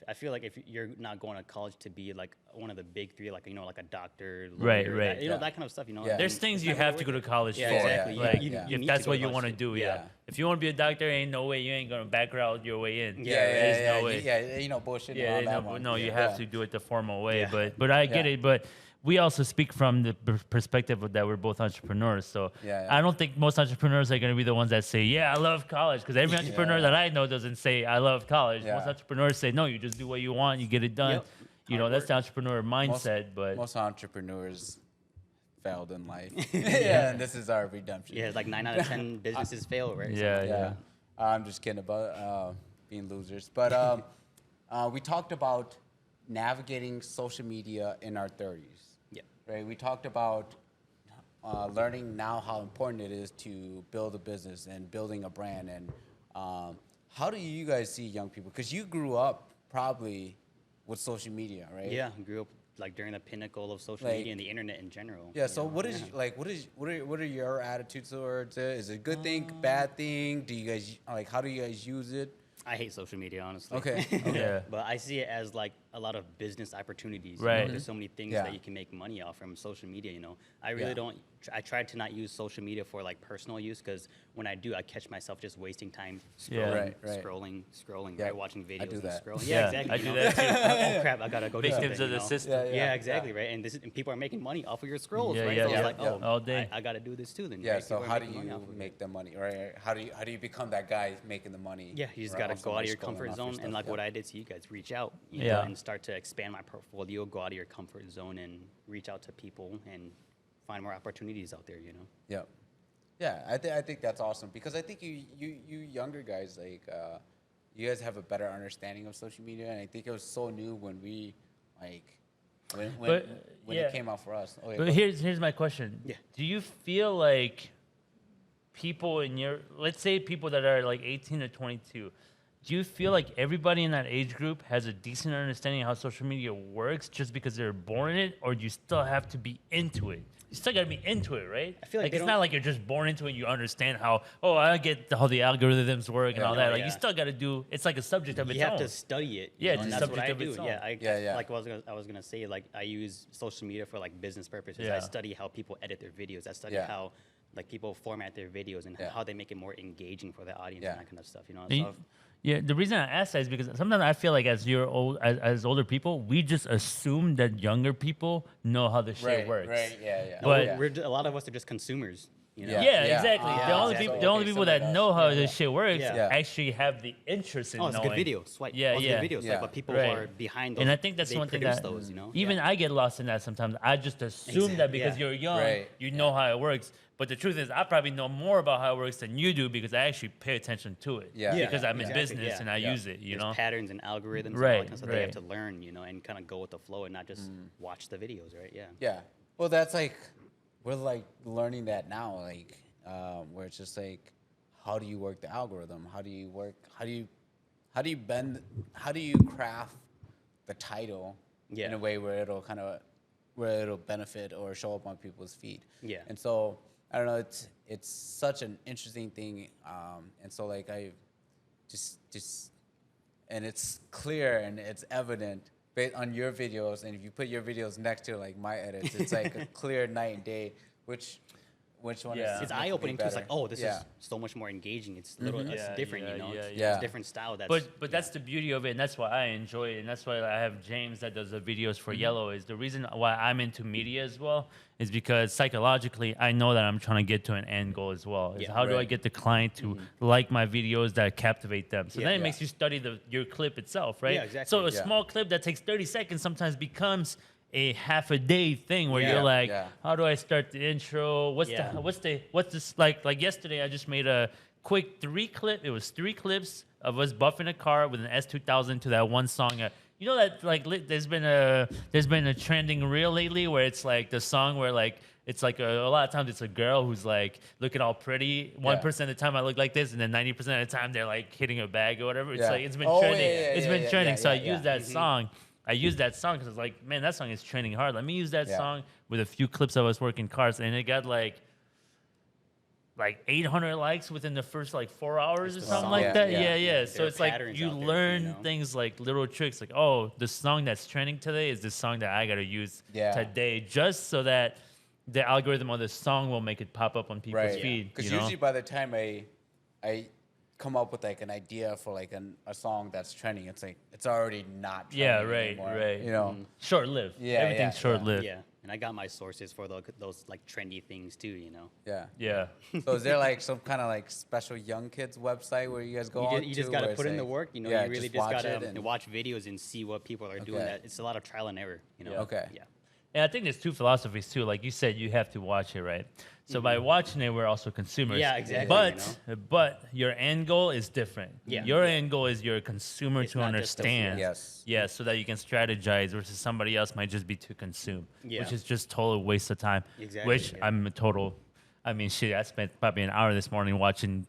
I feel like if you're not going to college to be like one of the big three, like like a doctor, Right, lawyer, right. that, you know, Yeah. that kind of stuff. You know. Yeah. there's and things it's you not have really to go to worth it. college Yeah, for. exactly. Like, You if need that's to go what to you college want to to- do, yeah. If you want to be a doctor, ain't no way you ain't gonna background your way in. There's no way. Yeah, you know, bullshit Yeah, on that no, one. no, you Yeah. have to do it the formal way. Yeah. But I get Yeah. it. But we also speak from the perspective of that we're both entrepreneurs. So Yeah. I don't think most entrepreneurs are going to be the ones that say, "Yeah, I love college," because every entrepreneur that I know doesn't say, "I love college." Yeah. Most entrepreneurs say, "No, you just do what you want, you get it done." Yep. You know, Hard that's work. the entrepreneur mindset. But Most entrepreneurs failed in life. Yeah, and this is our redemption. Yeah, it's like 9 out of 10 businesses fail, right? Yeah, Yeah. I'm just kidding about being losers. But we talked about navigating social media in our 30s. Yeah. Right? We talked about learning now how important it is to build a business and building a brand. And how do you guys see young people? Because you grew up probably with social media, right? Yeah, I grew up like during the pinnacle of social Like- media and the internet in general. Yeah. you So know? what is what are your attitudes towards it? Is it a good thing, bad thing? Do you guys like how do you guys use it? I hate social media, honestly. Okay. Yeah. But I see it as like a lot of business opportunities. you Right. know? There's so many things Yeah. that you can make money off from social media. You know, I really Yeah. don't. I try to not use social media for like personal use because when I do, I catch myself just wasting time scrolling, Yeah. Right. scrolling, Yeah, right, watching videos. I do and that. Scrolling. Yeah, exactly. I you do know? that too. Oh crap! I gotta go do Victims something. of the you know? system. Yeah, exactly, right. And people are making money off of your scrolls, Yeah, right? yeah, so yeah. it's like, Yeah. oh, All day. I gotta do this too. Then. Yeah. right? So People are how do making money you off of it. make the money, right? How do you become that guy making the money? Yeah, you just right, gotta on go out of somebody your scrolling comfort off your zone, stuff, and like yeah. what I did to you guys, reach out, you Yeah. know, and start to expand my portfolio. Go out of your comfort zone and reach out to people and find more opportunities out there. You know. Yeah, yeah. I think that's awesome because I think you younger guys like you guys have a better understanding of social media, and I think it was so new when we like when But, yeah. it came out for us. Okay, But go- here's my question. Yeah. Do you feel like people in your, let's say people that are like 18 to 22, do you feel like everybody in that age group has a decent understanding of how social media works just because they're born in it, or do you still have to be into it? You still gotta be into it, right? I feel like they it's don't- not like you're just born into it. You understand how, oh, I get how the algorithms work and all that. No, Like yeah. you still gotta do. It's like a subject of its You have own. to study it. Yeah, you know, it's and a that's what subject I of do. its own. Yeah. Like I was gonna say, like I use social media for like business purposes. Yeah. I study how people edit their videos. I study Yeah. how like people format their videos and Yeah. how they make it more engaging for the audience Yeah. and that kind of stuff. You know. And So yeah, the reason I ask that is because sometimes I feel like as older people, we just assume that younger people know how the shit right, works. right, yeah. No, But- yeah. a lot of us are just consumers. You know? Yeah. Yeah, exactly. Ah, the only exactly. people, the only Okay, people somebody that does. know how Yeah, this yeah. shit works Yeah. Yeah. actually have the interest in Oh, it's a knowing. good video. Swipe. Yeah, oh, it's yeah. a good video. Swipe. Yeah. But people Right. who are behind those, And I think that's they one thing produce that those, you know. even I get lost in that sometimes. I just assume that because Yeah. you're young, Right. you know how it works. But the truth is, I probably know more about how it works than you do because I actually pay attention to it. Yeah. Because I'm in Exactly, business yeah. and I Yeah. use it. You There's know. patterns and algorithms and all Right, that kind of stuff that you have right. to learn, you know, and kind of go with the flow and not just watch the videos, right? Yeah. Yeah. Well, that's like we're like learning that now, like where it's just like, how do you work the algorithm? How do you craft the title in Yeah. a way where it'll benefit or show up on people's feed. Yeah. And so I don't know. It's such an interesting thing. And so like I just and it's clear and it's evident on your videos, and if you put your videos next to like my edits, it's like a clear night and day. Which one Yeah. is It's eye-opening too. It's like, oh, this yeah. is so much more engaging. It's little, it's Yeah, different, yeah, you know. yeah, It's yeah. a different style. That's But that's the beauty of it, and that's why I enjoy it, and that's why I have James that does the videos for Yellow. Is the reason why I'm into media as well is because psychologically I know that I'm trying to get to an end goal as well. Is Yeah. how do I Right. get the client to like my videos that captivate them? So Yeah. then it Yeah. makes you study your clip itself, right? Yeah, exactly. So a Yeah. small clip that takes 30 seconds sometimes becomes a half a day thing where Yeah. you're like, Yeah. how do I start the intro? What's this like yesterday I just made a quick 3 clips of us buffing a car with an S2000 to that one song. You know that like there's been a trending reel lately where it's like the song where like it's like a lot of times it's a girl who's like looking all pretty. 1% of the time I look like this, and then 90% of the time they're like hitting a bag or whatever. It's Yeah. like it's been Oh, trending. yeah, It's yeah, been yeah, trending. yeah, So I yeah, used yeah. that song. I used that song because I was like, man, that song is trending hard. Let me use that Yeah. song with a few clips of us working cars, and it got like 800 likes within the first like 4 hours or the something song. like Yeah, that. yeah. Yeah, Yeah, So there are it's like patterns you out there, learn you know? things like little tricks, like oh, the song that's trending today is the song that I gotta use Yeah. today, just so that the algorithm of the song will make it pop up on people's Right. feed. Because you know? usually by the time I come up with like an idea for like a song that's trending, it's like it's already not trending Yeah, right, anymore, right. You know. short-lived. Yeah, Everything's yeah, short-lived. yeah. And I got my sources for those like trendy things too, you know. Yeah. Yeah. So is there like some kind of like special young kids website where you guys go on? You just to gotta where put it's in the like- work, you know. Yeah, You really just watch gotta it and- watch videos and see what people are doing. Okay. That it's a lot of trial and error, you know. Yeah. Okay. Yeah. And I think there's two philosophies too. Like you said, you have to watch it, right? So by watching it, we're also consumers. Yeah, exactly, But your end goal is different. Yeah. Your end goal is you're a consumer It's to not just a- understand. Yes. Yeah, so that you can strategize versus somebody else might just be to consume, Yeah. which is just total waste of time. Exactly, Which yeah. I'm a total. I mean, shit. I spent probably an hour this morning watching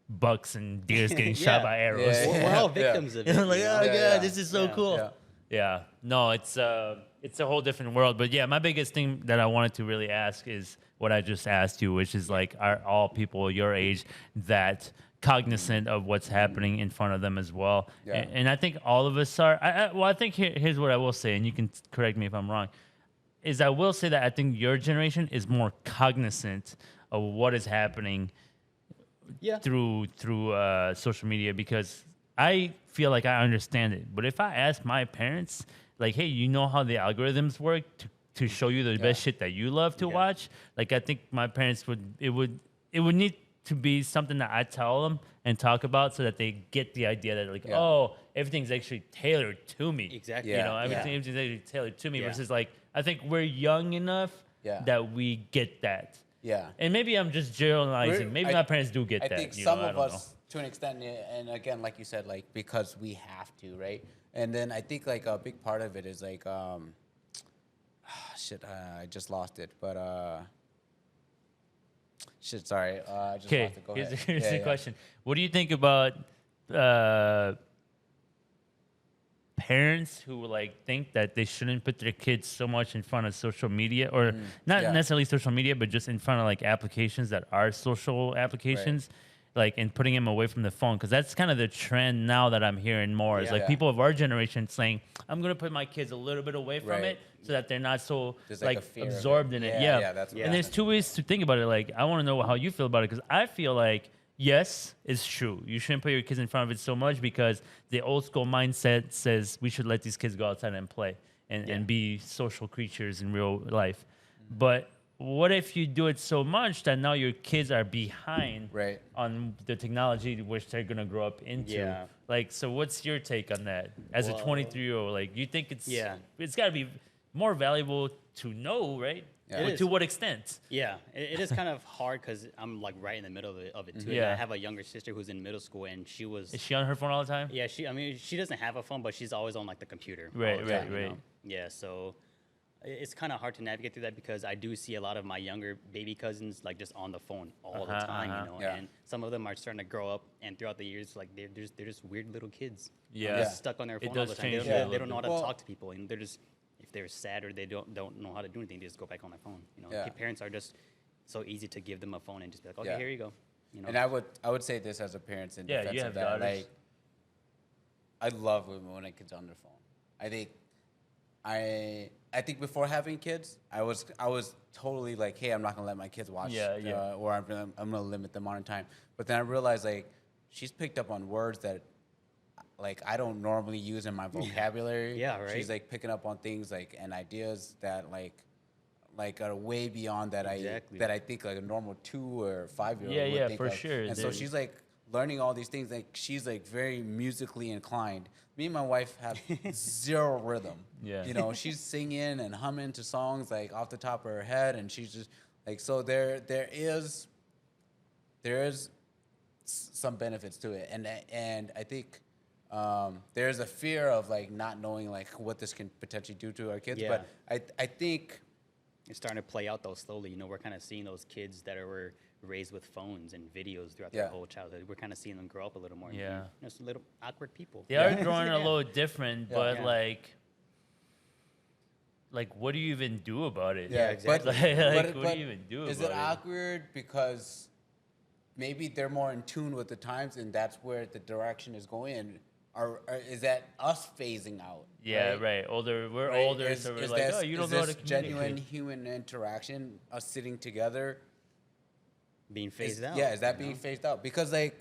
bucks and deers getting shot Yeah. by arrows. Yeah. We're all victims of it. I'm like, you oh know? god, yeah. this is so Yeah. cool. Yeah. Yeah. No, it's a whole different world. But yeah, my biggest thing that I wanted to really ask is what I just asked you, which is like, are all people your age that cognizant of what's happening in front of them as well? Yeah. And I think all of us are. I think here's what I will say, and you can correct me if I'm wrong. Is I will say that I think your generation is more cognizant of what is happening Yeah. through social media, because I feel like I understand it. But if I ask my parents, like, hey, you know how the algorithms work to show you the best shit that you love to Yeah. watch, like I think my parents would need to be something that I tell them and talk about so that they get the idea that like, Yeah. oh, everything's actually tailored to me. Exactly. You Yeah. know, Yeah. everything's actually tailored to me Yeah. versus like I think we're young enough Yeah. that we get that. Yeah. And maybe I'm just generalizing. We're- Maybe I- my parents do get I that. think you some know, I of don't us, to an extent, and again, like you said, like because we have to, right? And then I think like a big part of it is like, shit, I just lost it, but shit, sorry, I just Okay, lost it. Go here's ahead. the question. What do you think about parents who like think that they shouldn't put their kids so much in front of social media, or not yeah. necessarily social media, but just in front of like applications that are social applications, like, and putting them away from the phone? Because that's kind of the trend now that I'm hearing more. Is Yeah. like Yeah. people of our generation saying, I'm gonna put my kids a little bit away from Right. it so that they're not so There's, like, like a fear of it. absorbed in it. Yeah, Yeah, yeah, that's what And it there's is. two ways to think about it. Like, I want to know how you feel about it, because I feel like, yes, it's true. You shouldn't put your kids in front of it so much, because the old school mindset says we should let these kids go outside and play and be social creatures in real life. But what if you do it so much that now your kids are behind Right. on the technology which they're going to grow up into? Yeah. Like, so what's your take on that as a Well- 23-year-old? Like, you think it's got to be more valuable to know, right? Yeah. It But is. to what extent? Yeah, it is kind of hard because I'm like right in the middle of it too. Yeah. And I have a younger sister who's in middle school, and she was. Is she on her phone all the time? Yeah, I mean, she doesn't have a phone, but she's always on like the computer. all Right, the right, time, you right. know? Yeah, so it's kind of hard to navigate through that because I do see a lot of my younger baby cousins like just on the phone all the time, you know. Yeah. And some of them are starting to grow up, and throughout the years, like they're just weird little kids. Yeah. Just stuck on their It phone all does the time. change They you a don't, they little don't know how bit. to Well- talk to people, and they're just if they're sad or they don't know how to do anything, they just go back on their phone. You know, Yeah. parents are just so easy to give them a phone and just be like, okay, Yeah. here you go. You know. And I would say this as a parent in Yeah, defense you of have that. daughters. Like, I love when my kids are on their phone. I think I think before having kids, I was totally like, hey, I'm not gonna let my kids watch, or I'm gonna limit the amount of time. But then I realized like she's picked up on words that like I don't normally use in my vocabulary. Yeah, right. She's like picking up on things like and ideas that like are way beyond that I think like a normal 2 or 5 year old would think for of. sure. And so she's like learning all these things. Like she's like very musically inclined. Me and my wife have zero rhythm. Yeah. You know, she's singing and humming to songs like off the top of her head, and she's just like so. There is some benefits to it, and I think there's a fear of like not knowing like what this can potentially do to our kids. Yeah. But I think it's starting to play out though slowly. You know, we're kind of seeing those kids that were raised with phones and videos throughout their whole childhood. We're kind of seeing them grow up a little more. Yeah. You know, some little awkward people. They are growing a little different, but like, what do you even do about it? Yeah, exactly. What do you even do about it? Is it awkward because maybe they're more in tune with the times and that's where the direction is going? Or is that us phasing out? Yeah, right. Older, we're older, so we're like, oh, you don't know how to communicate. Genuine human interaction, us sitting together, being phased out. Yeah, is that being phased out? Because like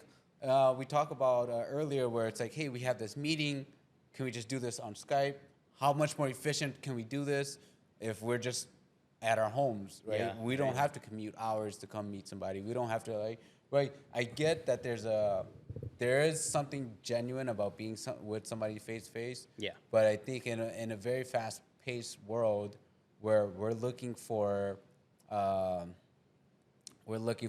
we talked about earlier, where it's like, hey, we have this meeting. Can we just do this on Skype? How much more efficient can we do this if we're just at our homes, right? Yeah, we don't have to commute hours to come meet somebody. We don't have to like, right? I get that there is something genuine about being with somebody face to face. Yeah. But I think in a very fast paced world where we're looking for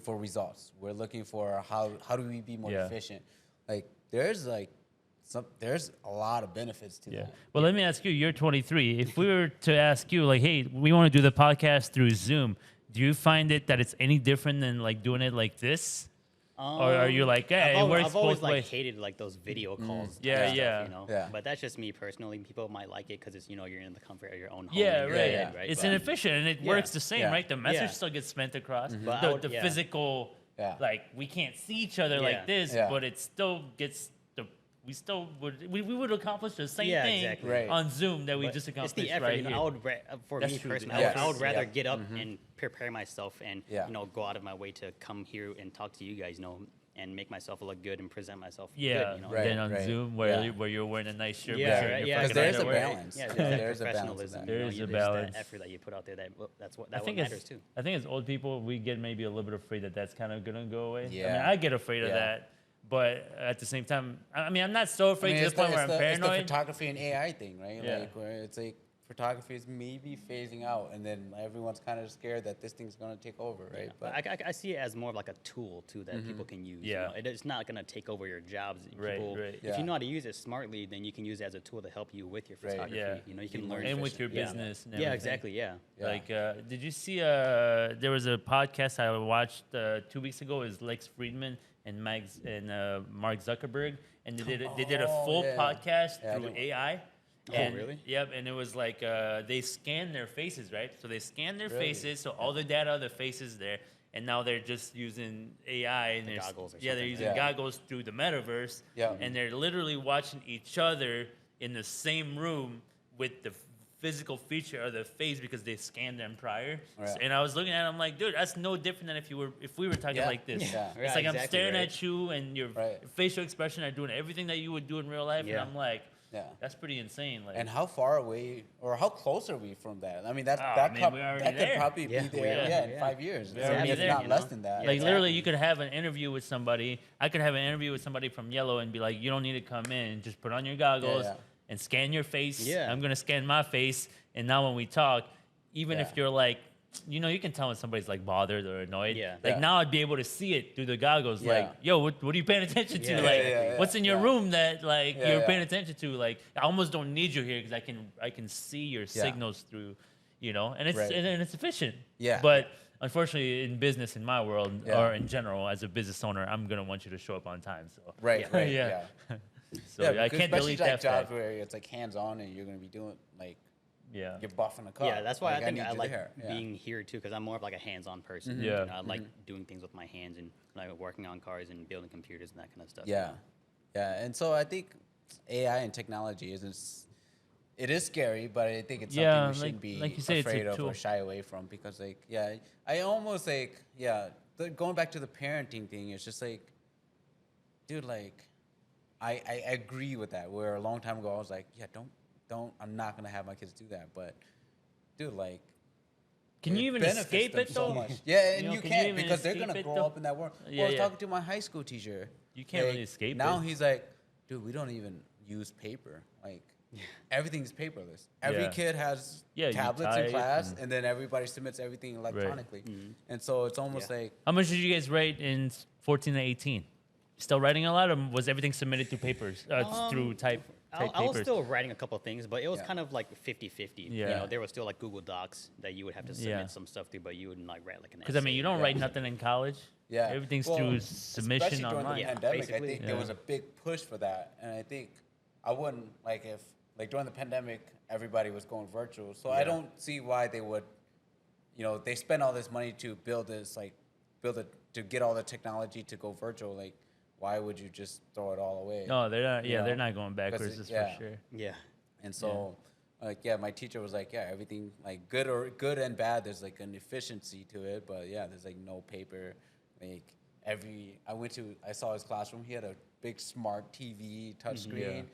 results. We're looking for how do we be more efficient? Like there's a lot of benefits to that. Well, let me ask you. You're 23. If we were to ask you, like, hey, we want to do the podcast through Zoom, do you find that it's any different than like doing it like this? Or are you like, hey, I've always like hated like those video calls. Yeah, stuff, yeah. You know? Yeah. But that's just me personally. People might like it because it's you're in the comfort of your own home. Yeah, and right. your bed, right. It's But- inefficient and it works the same, right? The message still gets spent across. But The physical, like we can't see each other like this, but it still gets we would accomplish the same thing on Zoom that we just accomplished it's the effort, right here. here. I would for That's me true, personally, dude. I would rather get up and prepare myself and go out of my way to come here and talk to you guys, and make myself look good and present myself good, Then on Zoom where you're wearing a nice shirt, because there's a balance. Yeah, there's a professionalism. balance. There's a There's balance. that effort that you put out there. That's what I think matters too. I think as old people, we get maybe a little bit afraid that that's kind of gonna go away. Yeah. I mean, I get afraid of that, but at the same time, I mean, I'm not so afraid to the point where I'm It's the paranoid. photography and AI thing, right? Yeah. Like where it's like photography is maybe phasing out, and then everyone's kind of scared that this thing's gonna take over, right? Yeah, but I see it as more of like a tool too that people can use. Yeah. It's not gonna take over your jobs. Right. If you know how to use it smartly, then you can use it as a tool to help you with your photography. Yeah. You can learn. And with your Yeah. business. And Yeah, everything. exactly. Yeah. Like, did you see? There was a podcast I watched 2 weeks ago. Is Lex Friedman and Mark Zuckerberg, and they did a full podcast through AI. And, really? Yep. And it was like they scanned their faces, right? So they scanned their faces, so all the data of the faces there, and now they're just using AI and they're goggles or they're something. using goggles through the metaverse, and they're literally watching each other in the same room with the physical feature of the face because they scanned them prior. Right. And I was looking at it, I'm like, dude, that's no different than if we were talking like this. Yeah. It's like I'm exactly, staring right. at you and your facial expression are doing everything that you would do in real life, and Yeah. I'm like, Yeah. that's pretty insane. Like, And how far away or how close are we from that? I mean, that we're already could there. probably be there, in 5 years. We're already If there, not less than that. like literally, you could have an interview with somebody. I could have an interview with somebody from Yellow and be like, you don't need to come in. Just put on your goggles and scan your face. Yeah. I'm gonna scan my face. And now when we talk, even if you're like, you can tell when somebody's like bothered or annoyed. Yeah. Like now I'd be able to see it through the goggles. Like, yo, what are you paying attention to? Yeah. Like, what's in your room that like you're yeah. paying attention to? Like, I almost don't need you here because I can see your signals through, and it's and it's efficient. Yeah. But unfortunately, in business, in my world, or in general, as a business owner, I'm gonna want you to show up on time. So Right. yeah. So Yeah, I because can't especially delete like that jobs fact. where it's like hands on and you're gonna be doing like Yeah. you're buffing the car. Yeah, that's why Like, I think need I you like there. Yeah. being here too, because I'm more of like a hands-on person. Yeah. I like doing things with my hands and like working on cars and building computers and that kind of stuff. Yeah, yeah, and so I think AI and technology isn't. it is scary, but I think it's Yeah, something we shouldn't be like you say, it's a afraid of tool. or shy away from, because like, yeah, I almost like, yeah, going back to the parenting thing, it's just like, dude, like, I agree with that. Where a long time ago I was like, yeah, don't, I'm not gonna have my kids do that, but dude, like, Can you it even benefits escape them it so though? much. Yeah, and You know, you can you can't, even because they're escape gonna it, grow though? up in that world. Yeah, Well, I was yeah. talking to my high school teacher. You can't really escape now it. he's like, dude, we don't even use paper. Like, everything's paperless. Every Yeah. kid has Yeah, you tablets in type class, and then everybody submits everything electronically. And so it's almost like, How much did you guys write in 14 to 18? Still writing a lot, or was everything submitted through papers, through type I was papers? still writing a couple of things, but it was Yeah. kind of like 50-50. You Yeah. know, there was still like Google Docs that you would have to submit Yeah. some stuff through, but you wouldn't like write like an essay. Because I mean, you don't Yeah. write nothing in college. yeah. Everything's Well, through especially submission during online. the Yeah, pandemic, I basically. think there Yeah. was a big push for that. And I think I wouldn't, like, if, like, during the pandemic, everybody was going virtual. So I Yeah. don't see why they would, they spend all this money to build this, like, to get all the technology to go virtual. Like, why would you just throw it all away? No, they're not. Yeah, know, they're not going backwards. it- That's yeah. for sure. Yeah. And so, like, yeah, my teacher was like, yeah, everything, like, good and bad, there's like an efficiency to it. But yeah, there's like no paper. Like, I saw his classroom. He had a big smart TV touchscreen.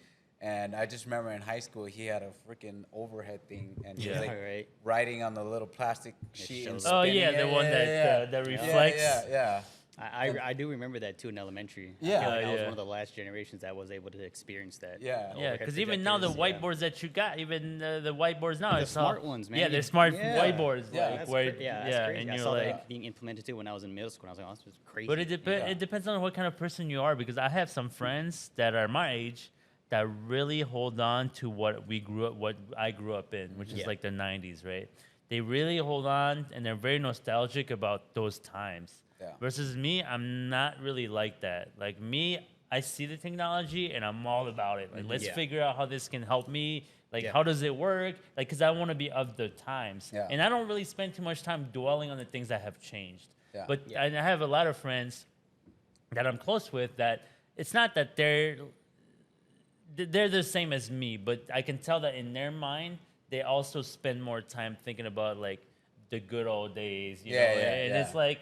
And I just remember in high school, he had a freaking overhead thing, and he was Yeah. like Right. writing on the little plastic sheet. And shows- Oh yeah, spinning the it. one Yeah, that yeah. reflects. Yeah. I do remember that too in elementary. Yeah. I feel like I was Yeah. one of the last generations that was able to experience that. Yeah. Yeah, overhead because even now the projectors, whiteboards that you got, even the whiteboards now, The it's smart all, ones, man. Yeah, they're smart Yeah. whiteboards. Yeah. like That's where, cra- yeah, that's crazy. and I you're saw like, that being implemented too when I was in middle school. And I was like, oh, this is crazy. but Yeah. it depends on what kind of person you are, because I have some friends that are my age that really hold on to what I grew up in, which is Yeah. like the 90s, right? They really hold on, and they're very nostalgic about those times. Yeah. Versus me, I'm not really like that. Like me, I see the technology and I'm all about it. Like, let's Yeah. figure out how this can help me. Like, Yeah. how does it work? Like, because I want to be of the times. Yeah. And I don't really spend too much time dwelling on the things that have changed. Yeah. But Yeah. I have a lot of friends that I'm close with that it's not that they're the same as me, but I can tell that in their mind, they also spend more time thinking about like the good old days, you know? And it's like,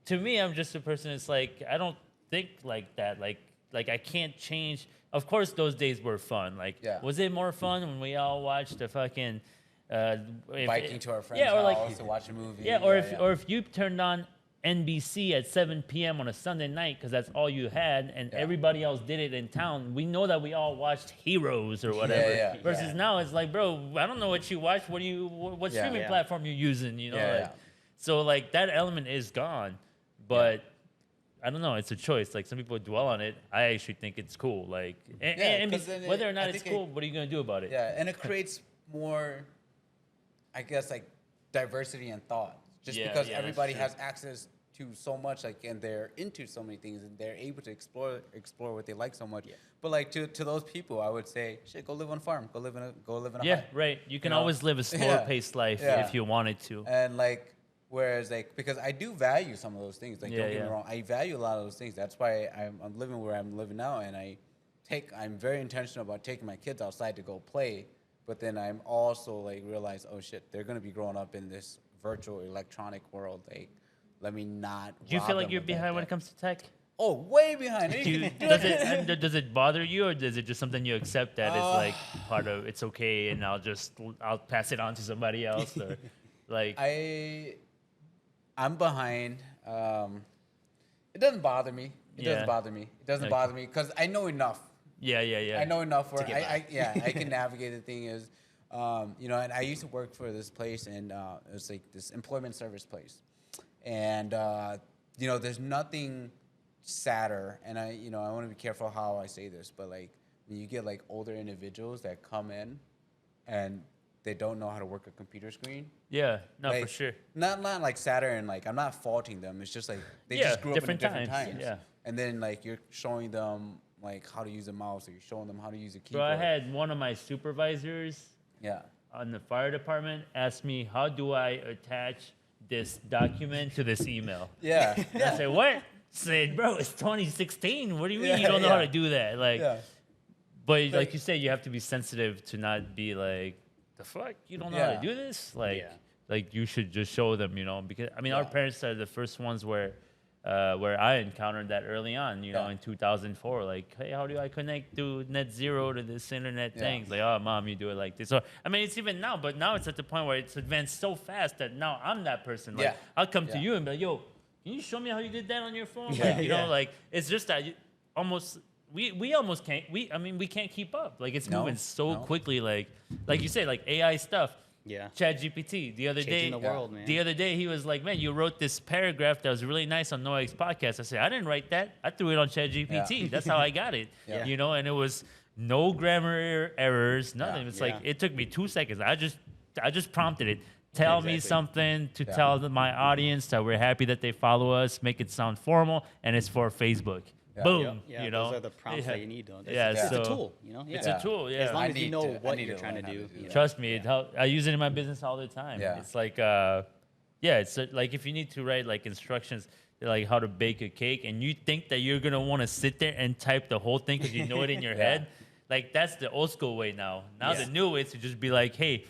to me, I'm just a person. It's like I don't think like that. Like I can't change. Of course, those days were fun. Like, was it more fun when we all watched the fucking Biking to our friend's yeah, or like house to watch a movie. yeah, or if you turned on NBC at 7 p.m. on a Sunday night because that's all you had, and everybody else did it in town. We know that we all watched Heroes or whatever. Versus now, it's like, bro, I don't know what you watch. What streaming platform you using? You know, like, so like that element is gone. But I don't know. It's a choice. Like some people dwell on it. I actually think it's cool. Like, and 'cause then whether or I not it's think cool, what are you gonna do about it? Yeah, and it creates more, I guess, like diversity in thought. Just because that's everybody true. has access to so much, like, and they're into so many things, and they're able to explore what they like so much. But like to those people, I would say, shit, go live on a farm, go live in a Yeah, hut. right. You can know? always live a slower paced life if you wanted to. And like, whereas like, because I do value some of those things. Like, don't get me Yeah. wrong, I value a lot of those things. That's why I'm living where I'm living now, and I'm very intentional about taking my kids outside to go play. But then I'm also like realize, oh shit, they're gonna be growing up in this virtual electronic world. Like, let me not. Do you rob feel like them you're of that behind when day. it comes to tech? Oh, way behind. Does it bother you, or is it just something you accept that it's like part of it's okay, and I'll pass it on to somebody else, or like I'm behind. It doesn't bother me. It doesn't bother me. It doesn't Okay. bother me because I know enough. yeah. I know enough where get by. I can navigate. The thing is, and I used to work for this place, and it was like this employment service place, and there's nothing sadder, and I want to be careful how I say this, but like when you get like older individuals that come in, and they don't know how to work a computer screen. Yeah, no, Like, for sure. Not like sadder, and like I'm not faulting them. It's just like they Yeah, just grew up in different different times, times. yeah. And then like you're showing them like how to use a mouse, or you're showing them how to use a So keyboard. I had one of my supervisors Yeah. on the fire department ask me, how do I attach this document to this email? Yeah. And I said, what? Said, bro, it's 2016. What do you mean you don't know how to do that? Like, Yeah. But like you say, you have to be sensitive to not be like, the fuck, you don't know how to do this. Like you should just show them, because I mean, our parents are the first ones where I encountered that early on, in 2004. Like, hey, how do I connect to net zero to this internet thing? It's like, oh, mom, you do it like this. So, I mean, it's even now, but now it's at the point where it's advanced so fast that now I'm that person. Like, I'll come to you and be like, yo, can you show me how you did that on your phone? Like, you know, like, it's just that we almost can't, we can't keep up. Like, it's moving so quickly. Like you say, like AI stuff. Yeah. Chat GPT. The other Changing the world, man. The other day he was like, man, you wrote this paragraph that was really nice on Noah's podcast. I said, I didn't write that. I threw it on Chat GPT. Yeah. That's how I got it. And it was no grammar errors, nothing. Yeah. It's like it took me 2 seconds. I just prompted it. Tell me something to tell my audience that we're happy that they follow us, make it sound formal, and it's for Facebook. Yeah. Boom. Yeah, those are the prompts that you need. It's a tool, It's a tool, As long as you know what you're trying to do. Trust me, I use it in my business all the time. Yeah. It's like, it's like if you need to write like instructions, like how to bake a cake, and you think that you're going to want to sit there and type the whole thing because you know it in your head, like that's the old school way now. Now the new way is to just be like, hey,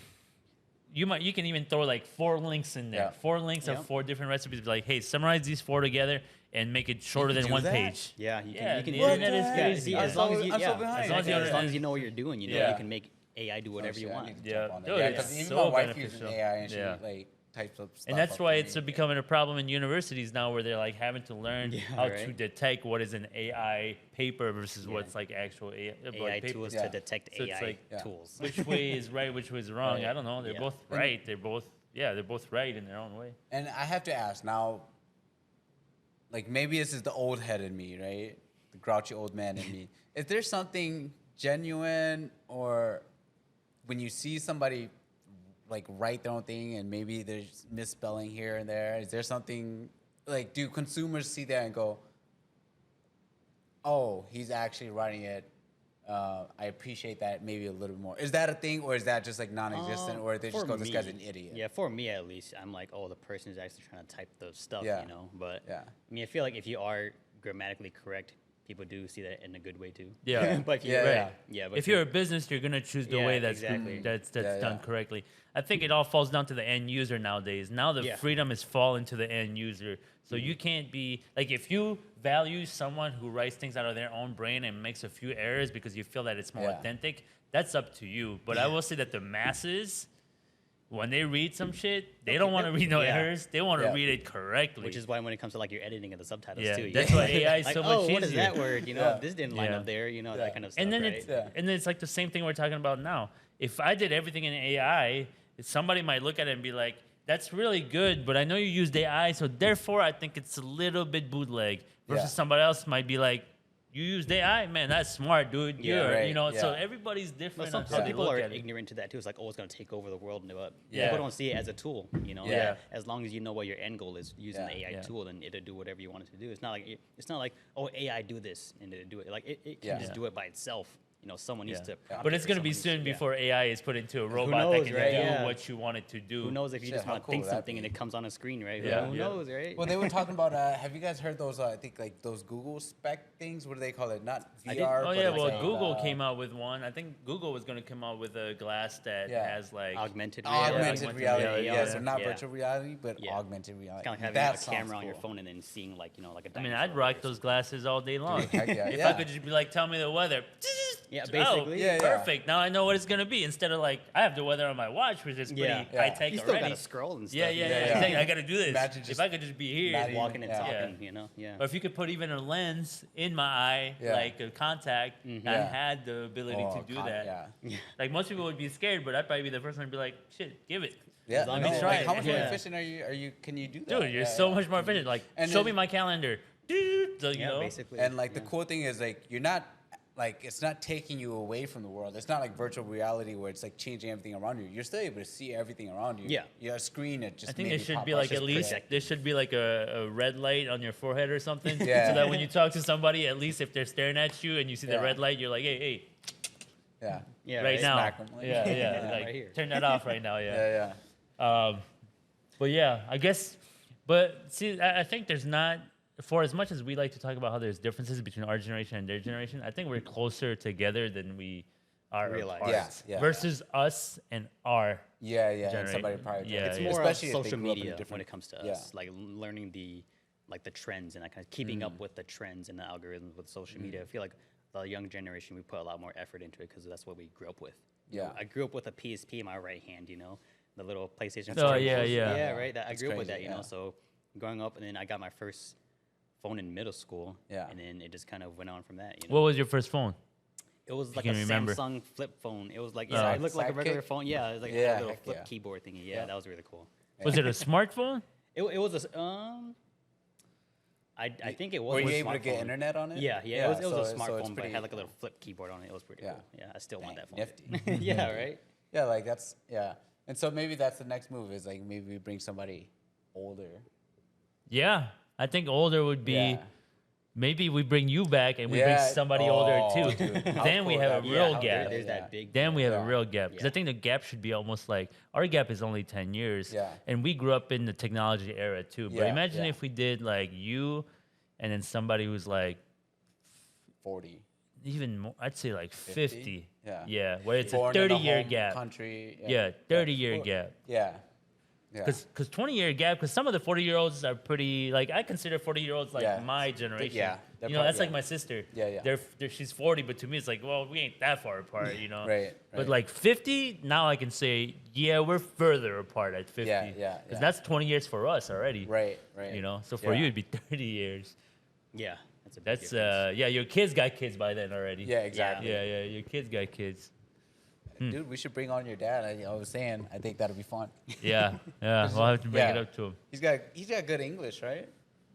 you can even throw like 4 links in there. 4 links of 4 different recipes. Be like, hey, summarize these 4 together and make it shorter than 1 page. Yeah, you can. The internet is crazy. As long as you know what you're doing, you can make AI do whatever you want. Yeah, because even my wife uses AI and she like types of stuff. And that's why it's becoming a problem in universities now, where they're like having to learn how to detect what is an AI paper versus what's like actual AI tools to detect AI tools. Which way is right? Which way is wrong? I don't know. They're both right. They're both right in their own way. And I have to ask now. Like, maybe this is the old head in me, right? The grouchy old man in me. Is there something genuine, or when you see somebody like write their own thing and maybe there's misspelling here and there, is there something like, do consumers see that and go, oh, he's actually writing it? I appreciate that maybe a little bit more. Is that a thing, or is that just like non-existent, or they just go, this guy's an idiot? Yeah, for me at least, I'm like, oh, the person is actually trying to type the stuff, But I mean, I feel like if you are grammatically correct, people do see that in a good way too. Yeah, but if you're a business, you're gonna choose the way that's done correctly. I think it all falls down to the end user nowadays. Now the freedom is falling to the end user. So you can't be like, if you value someone who writes things out of their own brain and makes a few errors because you feel that it's more authentic, that's up to you. But I will say that the masses, when they read some shit, they don't want to read no errors. They want to read it correctly. Which is why when it comes to like your editing of the subtitles too. That's why AI is so much easier. What is that word? This didn't line up there. That kind of stuff. And then it's like the same thing we're talking about now. If I did everything in AI, somebody might look at it and be like, that's really good, but I know you used AI, so therefore I think it's a little bit bootleg. Versus somebody else might be like, you used AI, man, that's smart, dude. So everybody's different. But some people are ignorant to that too. It's like, oh, it's gonna take over the world. People don't see it as a tool. As long as you know what your end goal is using the AI tool, then it'll do whatever you want it to do. It's not like oh, AI do this and it'll do it. Like it can just do it by itself. Someone needs to. But it's going to be soon before AI is put into a robot that can do what you want it to do. Who knows if you just want to think something and it comes on a screen, right? Who knows, right? Well, they were talking about, have you guys heard those, I think, like those Google spec things? What do they call it? Not VR. Google came out with one. I think Google was going to come out with a glass that has like augmented reality. Yeah, so not virtual reality, but augmented reality. It's kind of having a camera on your phone and then seeing like, like a dinosaur. I mean, I'd rock those glasses all day long. If I could just be like, tell me the weather. Yeah, basically. Perfect. Now I know what it's gonna be. Instead of like, I have the weather on my watch, which is pretty high tech already. You still gotta scroll and stuff. I gotta do this. If I could just be here, walking and talking, Or if you could put even a lens in my eye, like a contact, I had the ability to do that. Like most people would be scared, but I'd probably be the first one to be like, shit, give it. Yeah, as long as try it. How much more efficient are you? Can you do that? Dude, you're so much more efficient. Like, show me my calendar. Basically. And like the cool thing is like you're not. Like, it's not taking you away from the world. It's not like virtual reality where it's like changing everything around you. You're still able to see everything around you. Yeah. You have a screen that just. I think there should be like there should be like a red light on your forehead or something. So that when you talk to somebody, at least if they're staring at you and you see the red light, you're like, hey. Yeah. Right now. Like, right here. Turn that off right now. Yeah. But yeah, I guess. But see, I think there's not for as much as we like to talk about how there's differences between our generation and their generation, I think we're closer together than we are Realize. apart. Yeah, versus us and our and generation. somebody probably Yeah, It's yeah. more especially of if they social grew up in a media when different- it comes to yeah. us, like learning the trends and kind of keeping up with the trends and the algorithms with social media. I feel like the young generation, we put a lot more effort into it because that's what we grew up with. You know, Yeah. I grew up with a PSP in my right hand, the little PlayStation. Oh, controllers. yeah. Yeah, right. I That's grew up with crazy, that, yeah. So growing up, and then I got my first phone in middle school. Yeah. And then it just kind of went on from that. What was your first phone? It was like you a can remember. Samsung flip phone. It was like, Oh. it looked like a regular Sidekick? phone. Yeah, it was like Yeah, a little heck flip yeah. keyboard thingy. Yeah, Yeah. that was really cool. Was it a smartphone? It was I think it was. Were a you able to get smartphone. internet on it? Yeah, it was a so it's smartphone, but pretty- it had like a little flip keyboard on it. It was pretty Yeah. cool. Yeah, I still want Dang, that phone. nifty. Yeah, right. Yeah, like that's and so maybe that's the next move is like maybe we bring somebody older. Yeah, I think older would be. Yeah. Maybe we bring you back and we bring Yeah. somebody Oh, older too. dude, how Then we cool have would a that be? real Yeah, gap. There's Yeah. that big. Then we have Yeah. a real gap because I Yeah. think the gap should be almost like our gap is only 10 years. Yeah. And we grew up in the technology era too. But Yeah, imagine yeah. if we did like you and then somebody who's like 40. even more, I'd say like 50. Yeah. Yeah, where it's Born a in 30-year home gap. Country. Yeah, 30-year Well, gap. Yeah. Yeah. Because 20-year gap, because some of the 40-year-olds are pretty, like, I consider 40-year-olds like Yeah. my generation. Yeah, they're That's like yeah. my sister. Yeah, yeah. She's 40, but to me, it's like, well, we ain't that far apart, Right, But right. like 50, now I can say, yeah, we're further apart at 50. Yeah, yeah, Because yeah. that's 20 years for us already. Right. So for Yeah. you, it'd be 30 years. Yeah, that's a big That's, difference. your kids got kids by then already. Yeah, exactly. Yeah, your kids got kids. Dude, we should bring on your dad. I was saying, I think that'll be fun. Yeah, we'll have to bring it up to him. He's got good English, right?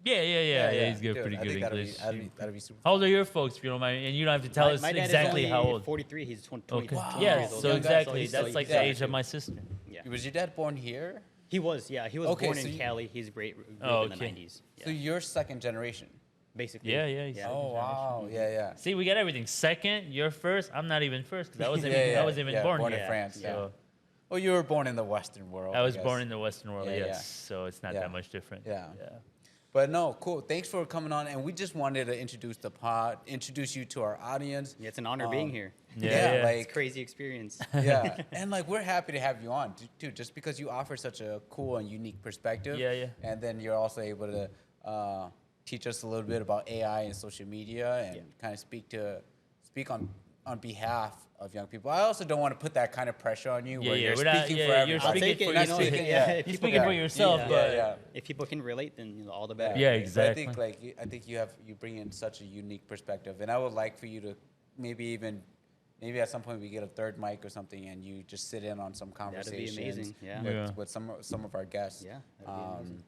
Yeah, he's got Dude, pretty I good think that'll English. that'll be super. How old are your folks, if you don't mind? And you don't have to tell us My dad exactly is how only old. 43. He's 20, Okay. 20 Yeah, years old. so Young guy, so exactly. he's That's still- like he's the young age of too. my sister. Yeah. Was your dad born here? He was born Okay, in so you- Cali. He's grew Oh, up in the okay. 90s. Yeah. So you're second generation. Basically. Yeah, he's Oh wow, yeah. See, we got everything. Second, you're first. I'm not even first because I wasn't Yeah, even, yeah, I wasn't even yeah, born born here. in France, yeah. So Oh, you were born in the Western world. I was guess. born in the Western world, Yeah, yes. yeah. So it's not Yeah. that much different. Yeah. But no, cool. Thanks for coming on, and we just wanted to introduce you to our audience. Yeah, it's an honor being here. Yeah. like It's a crazy experience. yeah, and like we're happy to have you on too, just because you offer such a cool and unique perspective. Yeah. And then you're also able to teach us a little bit about AI and social media, and kind of speak on behalf of young people. I also don't want to put that kind of pressure on you where you're we're not- speaking yeah, for yeah, everybody. you're I'll speaking take it, for you know, yourself. if- Yeah. if You're people speaking can- for yourself, Yeah, but yeah. If people can relate, then all the better. Yeah, But exactly. I think you bring in such a unique perspective, and I would like for you to maybe at some point we get a third mic or something, and you just sit in on some That'd be conversations amazing, yeah. with, Yeah. with some of our guests. Yeah, that'd be amazing.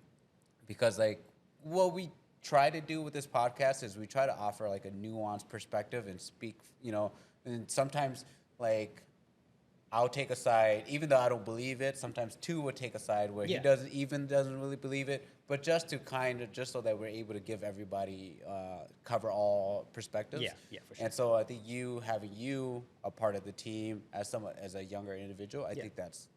Because like what we try to do with this podcast is we try to offer like a nuanced perspective and speak, and sometimes like I'll take a side, even though I don't believe it. Sometimes two would take a side where he Yeah. doesn't really believe it, but just so that we're able to give everybody cover all perspectives. Yeah, for sure. And so I think having you a part of the team as a younger individual, I think that's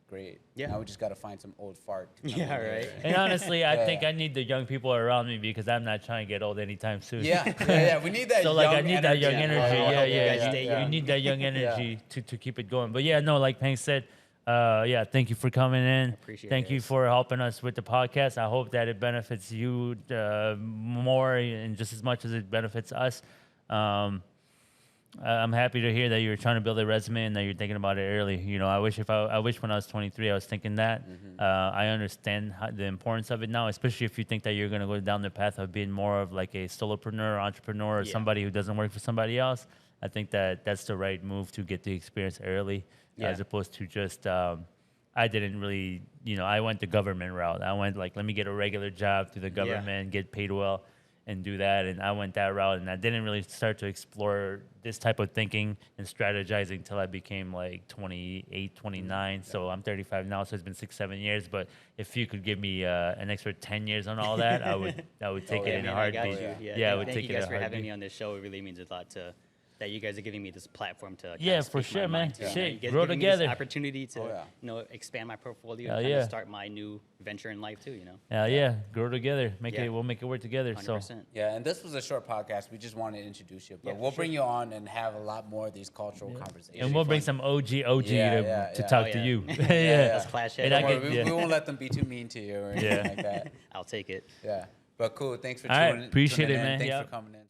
great. Yeah. Now we just got to find some old fart. to come Yeah, in there. right. And honestly, I Yeah. think I need the young people around me because I'm not trying to get old anytime soon. Yeah. We need that. So like I young need that young energy. energy. I'll Yeah, help you yeah, guys yeah. stay You young. need that young energy to keep it going. But yeah, no, like Peng said, thank you for coming in. Appreciate it, Thank you guys. for helping us with the podcast. I hope that it benefits you more and just as much as it benefits us. I'm happy to hear that you're trying to build a resume and that you're thinking about it early. I wish I wish when I was 23 I was thinking that. I understand the importance of it now, especially if you think that you're going to go down the path of being more of like a solopreneur, entrepreneur, or Yeah. somebody who doesn't work for somebody else. I think that that's the right move to get the experience early, Yeah. as opposed to just. I didn't really, I went the government route. I went like, let me get a regular job through the government, get paid well, and do that. And I went that route, and I didn't really start to explore this type of thinking and strategizing until I became like 28, 29. So I'm 35 now, so it's been 6-7 years. But if you could give me an extra 10 years on all that, I would take it in a I got heartbeat. you. I Yeah, would thank take you it in guys a for having heartbeat. me on this show. It really means a lot to that you guys are giving me this platform to Yeah, kinda for speak my sure, man. mind too. Shit, You guys grow giving me this together. opportunity to yeah. expand my portfolio Hell and kind yeah. of start my new venture in life too. Yeah, grow together. Yeah. We'll make it work together. 100%. So Yeah, and this was a short podcast. We just wanted to introduce you, but Yeah, we'll for bring you on and have a lot more of these cultural conversations. and we'll bring some OG Yeah, to yeah. talk Oh, to yeah. you. Yeah, yeah. those clash And heads. I Don't worry, could- we, yeah. we won't let them be too mean to you or anything Yeah. like that. I'll take it. Yeah, but cool. Thanks for All right, tuning appreciate tuning it, in. man. Thanks Yeah. for coming in.